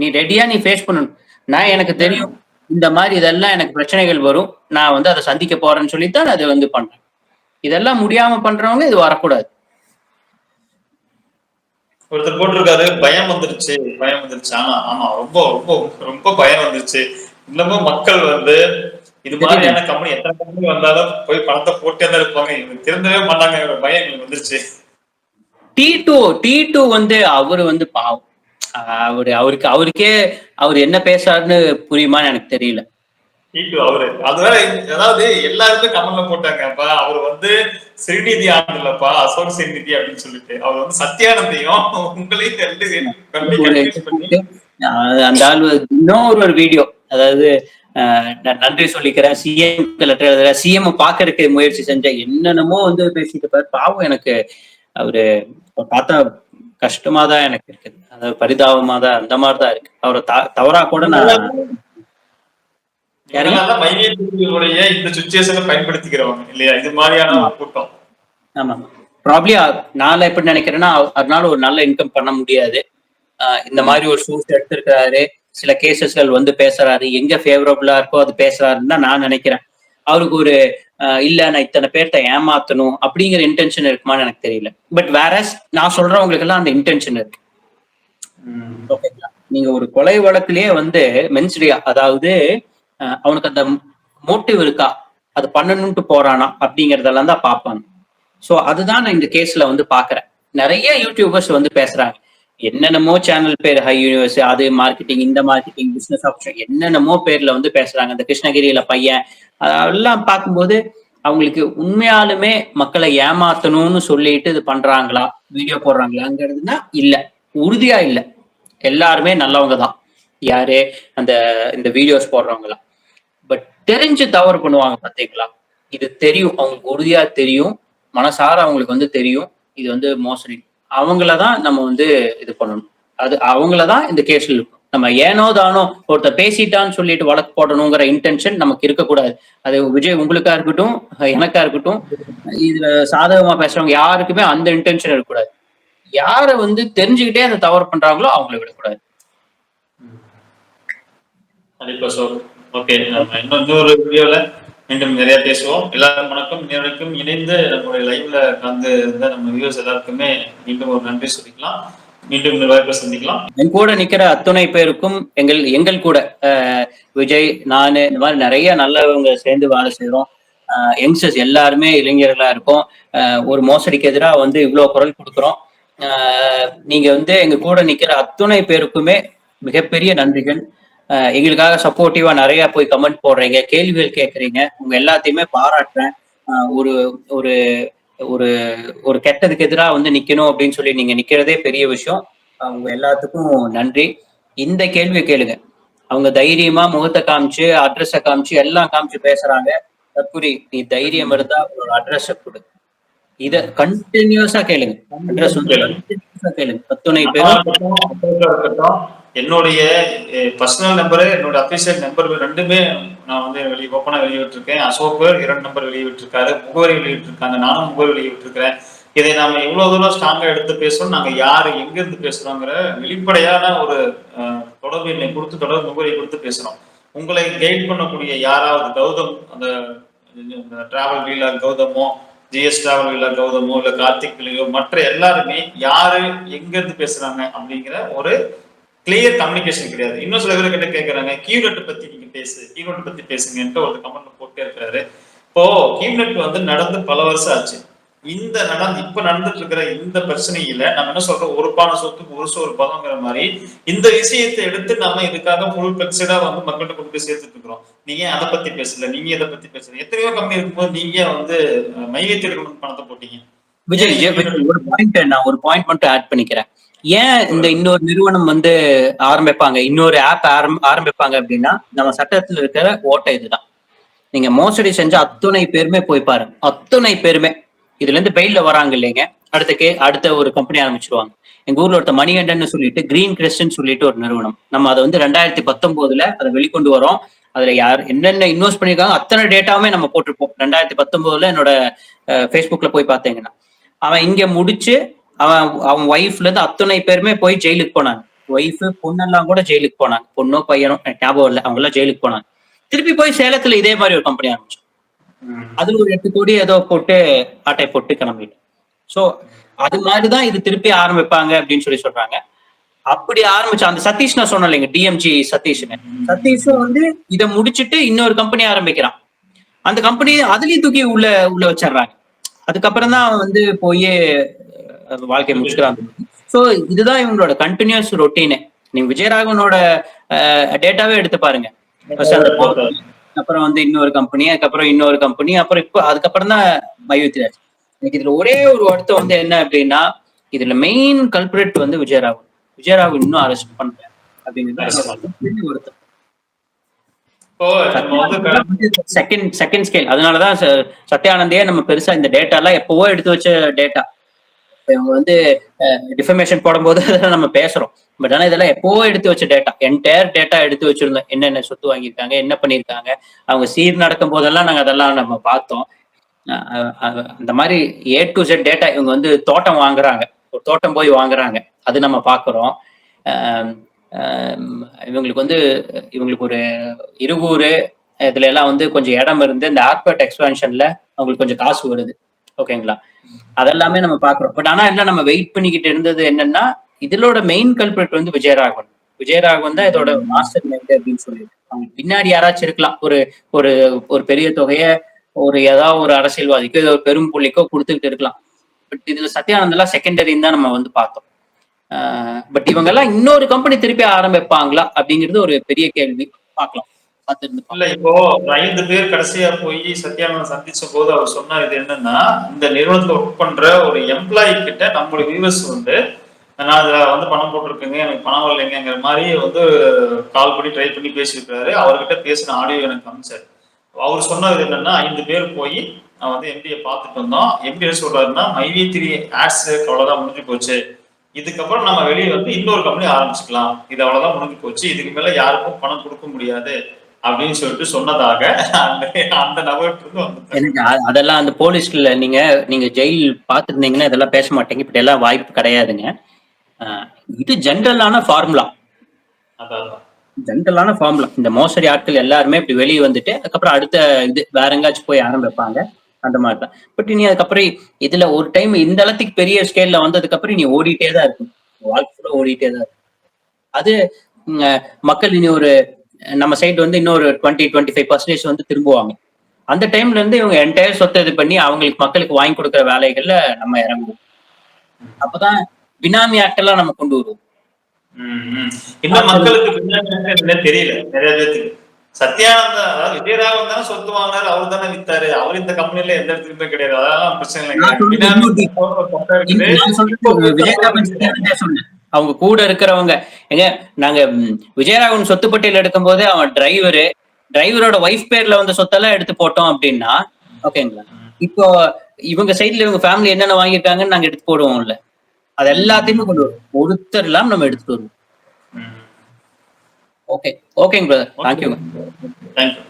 நீ ரெடியா நீ ஃபேஸ் பண்ணணும். நான் எனக்கு தெரியும் இந்த மாதிரி இதெல்லாம் எனக்கு பிரச்சனைகள் வரும், நான் வந்து அதை சந்திக்க போறேன்னு சொல்லித்தான் அதை வந்து பண்றேன். இதெல்லாம் முடியாம பண்றவங்க இது வரக்கூடாது. ஒருத்தர் போட்டிருக்காரு, பயம் வந்துருச்சு. ஆனா ஆமா, ரொம்ப ரொம்ப ரொம்ப பயம் வந்துருச்சு. இன்னமும் மக்கள் வந்து இது மாதிரியான கம்பெனி, எத்தனை கம்பெனி வந்தாலும் போய் பணத்தை போட்டே தான் இருப்பாங்க. இவங்க திருந்தவே மாட்டாங்க, பயம் எங்களுக்கு வந்துருச்சு. T2 வந்து அவரு வந்து பாவம். அவருக்கே அவர் என்ன பேசாருன்னு புரியுமான்னு எனக்கு தெரியல. அவரு அது வேற, அதாவது எல்லாருமே கமெண்ட்ல போட்டாங்கப்பா, அவர் வந்து ஸ்ரீநிதி ஆனதில்லப்பா, அசோக் ஸ்ரீநிதி அப்படின்னு சொல்லிட்டு. அவர் வந்து சத்யானந்தையும் உங்களையும் அந்த ஆள் இன்னும் ஒரு வீடியோ, அதாவது நன்றி சொல்லிக்கிறேன், சிஎம் லெட்டர் எழுதுற, சிஎம் பாக்குறதுக்கு முயற்சி செஞ்ச, என்னென்னமோ வந்து பேசிட்டு பாரு. பாவம், எனக்கு அவரு பார்த்தா கஷ்டமா தான் எனக்கு இருக்குது. அதாவது பரிதாபமா தான், அந்த மாதிரிதான் இருக்கு. அவரை தவறா கூட நான் இந்த சிச்சுவேஷனை பயன்படுத்திக்கிறவங்க இல்லையா, இது மாதிரியான கூட்டம். ஆமா, ப்ராப்ளி நான் எப்படி நினைக்கிறேன்னா, அதனால ஒரு நல்ல இன்கம் பண்ண முடியாது. இந்த மாதிரி ஒரு சூஸ் எடுத்திருக்கிறாரு, சில கேசஸ்கள் வந்து பேசுறாரு, எங்க ஃபேவரபிளா இருக்கோ அது பேசுறாருன்னு தான் நான் நினைக்கிறேன். அவருக்கு ஒரு இல்ல நான் இத்தனை பேர்த்த ஏமாத்தணும் அப்படிங்கிற இன்டென்ஷன் இருக்குமான்னு எனக்கு தெரியல. பட் வேற நான் சொல்றவங்களுக்கு எல்லாம் அந்த இன்டென்ஷன் இருக்கு. ஓகேங்களா? நீங்க ஒரு கொலை வழக்குலயே வந்து மென்ஸ்ரியா, அதாவது அவனுக்கு அந்த மோட்டிவ் இருக்கா, அது பண்ணணும்ட்டு போறானா அப்படிங்கறதெல்லாம் தான் பார்ப்பாங்க. சோ அதுதான் நான் இந்த கேஸ்ல வந்து பாக்குறேன். நிறைய யூடியூபர்ஸ் வந்து பேசுறாங்க, என்னென்னமோ சேனல் பேர், ஹை யூனிவர்ஸ், அது மார்க்கெட்டிங், இந்த மார்க்கெட்டிங், பிசினஸ் ஆப்ஷன், என்னென்னமோ பேர்ல வந்து பேசுறாங்க. இந்த கிருஷ்ணகிரியில பையன், அதெல்லாம் பார்க்கும்போது அவங்களுக்கு உண்மையாலுமே மக்களை ஏமாத்தணும்னு சொல்லிட்டு இது பண்றாங்களா, வீடியோ போடுறாங்களாங்கிறதுனா இல்ல, உறுதியா இல்ல. எல்லாருமே நல்லவங்க தான். யாரு இந்த வீடியோஸ் போடுறவங்களா? பட் தெரிஞ்சு தவறு பண்ணுவாங்க பாத்தீங்களா? இது தெரியும், அவங்களுக்கு உறுதியா தெரியும், மனசார அவங்களுக்கு வந்து தெரியும் இது வந்து மோசடி. அவங்களதான் நம்ம வந்து இது பண்ணணும். அது அவங்களதான் இந்த கேஸ்ல இருக்கும். நம்ம ஏனோ தானோ ஒருத்தர் பேசிட்டான்னு சொல்லிட்டு வழக்கு போடணுங்கிற இன்டென்ஷன் நமக்கு இருக்கக்கூடாது. அது விஜய் உங்களுக்கா இருக்கட்டும், எனக்கா இருக்கட்டும், இதுல சாதகமா பேசுறவங்க யாருக்குமே அந்த இன்டென்ஷன் இருக்கக்கூடாது. யார வந்து தெரிஞ்சுக்கிட்டே அந்த தவறு பண்றாங்களோ அவங்களை விடக்கூடாது. கண்டிப்பா சார். ஓகே, நம்ம இன்னொரு வீடியோல மீண்டும் நிறைய பேசுவோம். எல்லாருக்கும் வணக்கம். இன்னைக்கும் இணைந்து நம்மளுடைய லைவ்ல கலந்து இருந்த நம்ம வியூவர்ஸ் எல்லாருக்குமே மீண்டும் ஒரு நன்றி சொல்லிக்கலாம். மீண்டும் இந்த வாய்ப்பை சந்திக்கலாம். என் கூட நிக்கிற அத்துணை பேருக்கும் எங்கள் கூட விஜய், நானு, இந்த மாதிரி நிறைய நல்லவங்க சேர்ந்து வேலை செய்யறோம். யங்ஸ்டர்ஸ் எல்லாருமே இளைஞர்களா இருக்கோம். ஒரு மோசடிக்கு எதிராக வந்து இவ்வளவு குரல் கொடுக்குறோம். நீங்க வந்து எங்க கூட நிக்கிற அத்துணை பேருக்குமே மிகப்பெரிய நன்றிகள். எங்களுக்காக சப்போர்ட்டிவா நிறைய போய் கமெண்ட் போடுறீங்க, கேள்விகள் கேட்கறீங்க, உங்க எல்லாத்தையுமே பாராட்டுறேன். ஒரு ஒரு ஒரு ஒரு கெட்டதுக்கு எதிராக வந்து நிக்கணும் அப்படின்னு சொல்லி நீங்க நிக்கிறதே பெரிய விஷயம். அவங்க எல்லாத்துக்கும் நன்றி. இந்த கேள்வியை கேளுங்க. அவங்க தைரியமா முகத்தை காமிச்சு, அட்ரஸ காமிச்சு, எல்லாம் காமிச்சு பேசுறாங்க. தற்குறி, நீ தைரியம் இருந்தா ஒரு அட்ரஸ கொடு. இத கண்டினியூஸா கேளுங்க. அட்ரஸ் வந்து கண்டினியூஸா கேளுங்க. அத்துணை பேரும். என்னுடைய பர்சனல் நம்பரு, என்னோட அபிஷியல் நம்பர் ரெண்டுமே நான் வந்து ஓப்பனா வெளியிட்டிருக்கேன். அசோக் 2 நம்பர் வெளியிட்டிருக்காரு, முகவரி வெளியிட்டிருக்காங்க, நானும் முகவரி வெளியிட்டிருக்கிறேன். இதை நாம எவ்வளவு தூரம் ஸ்ட்ராங்கா எடுத்து பேசுறோம், நாங்க யாரு எங்க இருந்து பேசுறோங்கிற வெளிப்படையான ஒரு தொடர்பு எண்ணை கொடுத்து, தொடர்பு முகவரி கொடுத்து பேசுறோம். உங்களை கைட் பண்ணக்கூடிய யாராவது கௌதம், அந்த டிராவல் வீலர் கௌதமோ, ஜிஎஸ் டிராவல் வீலர் கௌதமோ, இல்ல கார்த்திக் பிள்ளையோ, மற்ற எல்லாருமே யாரு எங்க இருந்து பேசுறாங்க அப்படிங்கிற ஒரு கிளியர் கம்யூனிகேஷன் கிடையாது. இன்னும் சில பேர் கிட்ட கேட்கறாங்க, கியூநெட் பத்தி நீங்க கியூநெட் பத்தி பேசுங்கன்ட்டு ஒரு கமெண்ட் போட்டே இருக்கிறாரு. இப்போ கியூநெட் வந்து நடந்து பல வருஷம் ஆச்சு. இப்ப நடந்துட்டு இருக்கிற இந்த பிரச்சனையில நம்ம என்ன சொல்றோம், ஒரு பானை சொத்துக்கு ஒரு சோறு பதங்கிற மாதிரி இந்த விஷயத்தை எடுத்து நம்ம இதுக்காக ஃபுல் பிளெக்ஸடா வந்து மக்கள்கிட்ட கொண்டு போய் சேர்த்துட்டு இருக்கிறோம். நீங்க அதை பத்தி பேசல, நீங்க இதை பத்தி பேசல. எத்தனையோ கம்பெனி இருக்கும்போது நீங்க வந்து மையத்தை எடுக்கணும்னு பணத்தை போட்டீங்க. விஜய், நான் ஒரு பாயிண்ட் மட்டும் ஆட் பண்ணிக்கிறேன். ஏன் இந்த இன்னொரு நிறுவனம் வந்து ஆரம்பிப்பாங்க, இன்னொரு ஆப் ஆரம்பிப்பாங்க அப்படின்னா, நம்ம சட்டத்துல இருக்கிற ஓட்டை இதுதான். நீங்க மோசடி செஞ்ச அத்துணை பேருமே போய் பாருங்க. அத்துணை பேருமே இதுல இருந்து பெயில்ல வராங்க இல்லைங்க, அடுத்த ஒரு கம்பெனி ஆரம்பிச்சிருவாங்க. எங்க ஊர்ல ஒருத்த மணிகண்டன் சொல்லிட்டு கிரீன் கிரெஸ்ட்னு சொல்லிட்டு ஒரு நிறுவனம், நம்ம அதை வந்து 2019 அதை வெளிக்கொண்டு வரோம். அதுல யார் என்னென்ன இன்வெஸ்ட் பண்ணிருக்காங்க அத்தனை டேட்டாவுமே நம்ம போட்டிருப்போம். 2019 என்னோட ஃபேஸ்புக்ல போய் பார்த்தீங்கன்னா, அவன் இங்க முடிச்சு அவன் ஒய்ஃப்ல இருந்து அத்தனை பேருமே போய் ஜெயிலுக்கு போனாங்க. ஒய்ஃபு பொண்ணெல்லாம் கூட ஜெயிலுக்கு போனாங்க. பொண்ணோ பையனோ ஞாபகம் இல்லை, அவங்க எல்லாம் ஜெயிலுக்கு போனாங்க. திருப்பி போய் சேலத்துல இதே மாதிரி ஒரு கம்பெனி ஆரம்பிச்சோம். அதுல ஒரு 8 கோடி ஏதோ போட்டு ஆட்டை போட்டு கிளம்பிட்டு. சோ அது மாதிரிதான் இது திருப்பி ஆரம்பிப்பாங்க அப்படின்னு சொல்றாங்க. அப்படி ஆரம்பிச்ச அந்த சதீஷ் நான் சொன்னேன் இல்லைங்க, டிஎம்ஜி சதீஷும் வந்து இதை முடிச்சுட்டு இன்னொரு கம்பெனி ஆரம்பிக்கிறான். அந்த கம்பெனி அதுலயும் தூக்கி உள்ள வச்சிடுறாங்க. அதுக்கப்புறம் தான் வந்து போய் வாழ்க்கையை முடிச்சுக்கிறாங்க. சோ இதுதான் இவங்களோட கண்டினியூஸ் ரொட்டீனு. நீங்க விஜயராகவனோட டேட்டாவே எடுத்து பாருங்க. அப்புறம் வந்து இன்னொரு கம்பெனி, அதுக்கப்புறம் இன்னொரு கம்பெனி, அப்புறம் இப்போ அதுக்கப்புறம் தான் மையத்திராஜ். எனக்கு இதுல ஒரே ஒரு வருத்தம் வந்து என்ன அப்படின்னா, இதுல மெயின் கல்பிரேட் வந்து விஜயராகவன் இன்னும் அரெஸ்ட் பண்ணல அப்படிங்கிறது வருத்தம். Second scale. அதனாலதான் சத்யானந்தே நம்ம பெருசா இந்த டேட்டா எல்லாம் எப்பவோ எடுத்து வச்ச டேட்டா. இவங்க வந்து டிஃபர்மேஷன் போடும்போது அதெல்லாம் நம்ம பேசுறோம். பட் ஆனா இதெல்லாம் எப்பவோ எடுத்து வச்ச டேட்டா, என்டையர் டேட்டா எடுத்து வச்சிருந்தோம். என்னென்ன சொத்து வாங்கியிருக்காங்க, என்ன பண்ணியிருக்காங்க, அவங்க சீர் நடக்கும் போதெல்லாம் நாங்க அதெல்லாம் நம்ம பார்த்தோம். அந்த மாதிரி A to Z டேட்டா. இவங்க வந்து தோட்டம் வாங்குறாங்க, ஒரு தோட்டம் போய் வாங்குறாங்க, அது நம்ம பாக்குறோம். இவங்களுக்கு ஒரு இருகூறு இதுல எல்லாம் வந்து கொஞ்சம் இடம் இருந்து இந்த ஏர்போர்ட் எக்ஸ்பென்ஷன்ல அவங்களுக்கு கொஞ்சம் காசு வருது. ஓகேங்களா, அதெல்லாமே நம்ம பாக்குறோம். பட் ஆனா என்ன நம்ம வெயிட் பண்ணிக்கிட்டு இருந்தது என்னன்னா, இதோட மெயின் கல்பிரேட் வந்து விஜயராகவன் தான் இதோட மாஸ்டர் மைண்ட் அப்படின்னு சொல்லிட்டு. அவங்க பின்னாடி யாராச்சும் இருக்கலாம், ஒரு பெரிய தொகையை ஒரு ஏதாவது ஒரு அரசியல்வாதிக்கோ ஏதோ ஒரு பெரும் புள்ளிக்கோ கொடுத்துக்கிட்டு இருக்கலாம். பட் இதுல சத்யானந்தெல்லாம் செகண்டரின்னு தான் நம்ம வந்து பார்த்தோம். பட் இவங்க எல்லாம் இன்னொரு கம்பெனி திருப்பி ஆரம்பிப்பாங்களா அப்படிங்கிறது ஒரு பெரிய கேள்வி. பார்க்கலாம். இல்ல, இப்போ 5 பேர் கடைசியா போய் சத்யானந்தன் சந்திச்ச போது அவர் சொன்னார், இது என்னன்னா, இந்த நிறுவனத்துல ஒர்க் பண்ற ஒரு எம்ப்ளாயி கிட்ட நம்மளுடைய வியூவர்ஸ் வந்து, நான் அதுல வந்து பணம் போட்டிருக்கேங்க, எனக்கு பணம் வரலைங்கிற மாதிரி வந்து கால் பண்ணி ட்ரை பண்ணி பேசியிருக்காரு. அவர்கிட்ட பேசின ஆடியோ எனக்கு காமிச்சாரு. அவர் சொன்னது என்னன்னா 5 பேர் போய் நான் வந்து எம்டியை பார்த்துட்டு வந்தோம். எம்டி என்ன சொல்றாருன்னா மைவி 3 ஆட்ஸ் அவ்வளவுதான் முடிஞ்சு போச்சு. இதுக்கப்புறம் நம்ம வெளியே வந்து இன்னொரு கம்பெனி ஆரம்பிச்சுக்கலாம். இது அவ்வளவுதான் முடிஞ்சு போச்சு. இதுக்கு மேல யாருக்கும் பணம் கொடுக்க முடியாது அப்படின்னு சொல்லிட்டு சொன்னதாக அந்த அந்த நபருக்கு வந்து எனக்கு அதெல்லாம் அந்த போலீஸ்ல நீங்க ஜெயில் பார்த்துருந்தீங்கன்னா இதெல்லாம் பேச மாட்டீங்க. இப்படி எல்லாம் வாய்ப்பு கிடையாதுங்க. இது ஜென்ரலான ஃபார்முலா. அதான் ஜென்ரலான ஃபார்முலா. இந்த மோசடி ஆட்கள் எல்லாருமே இப்படி வெளியே வந்துட்டு அதுக்கப்புறம் அடுத்த இது வேற எங்காச்சும் போய் ஆரம்பிப்பாங்க. அந்த மாதிரி தான். பட் நீ அதுக்கப்புறம் இதுல ஒரு டைம் இந்த அளவுக்கு பெரிய ஸ்கேல்ல வந்ததுக்கு அப்புறம் நீ ஓடிட்டே தான் இருக்கும். வாழ்க்கை ஃபுல்லா ஓடிட்டே தான் இருக்கும். அது மக்கள் இனி ஒரு நம்ம சைடு வந்து இன்னொரு 20-25% வந்து திரும்புவாங்க. அந்த டைம்ல இருந்து இவங்க என்டையர் சொத்தை இது பண்ணி அவங்களுக்கு மக்களுக்கு வாங்கி கொடுக்குற வேலைகள்ல நம்ம இறங்குவோம். அப்பதான் பினாமி ஆக்ட் எல்லாம் நம்ம கொண்டு வருவோம். இந்த மக்களுக்கு பின்னாடி தெரியல நிறைய பேருக்கு. சத்யானந்தா அதாவது விஜயராகவன் தானே சொத்து வாங்கினாரு, அவர் தானே வித்தாரு. அவர் இந்த கம்பெனில எந்த இடத்துலயுமே கிடையாது. அதெல்லாம் பிரச்சனை இல்லைங்க. அவங்க கூட இருக்கிறவங்க எங்க நாங்க விஜயராகவன் சொத்து பட்டியல் எடுக்கும் போது அவன் டிரைவரோட ஒய்ஃப் பேர்ல வந்த சொத்தெல்லாம் எடுத்து போட்டோம் அப்படின்னா ஓகேங்களா. இப்போ இவங்க சைட்ல இவங்க ஃபேமிலி என்னென்ன வாங்கியிருக்காங்கன்னு நாங்க எடுத்து போடுவோம்ல. அது எல்லாத்தையுமே கொண்டு வருவோம். ஒருத்தர் எல்லாம் நம்ம எடுத்துட்டு வருவோம். ஓகே ஓகேங்க பிரதர். தேங்க்யூ.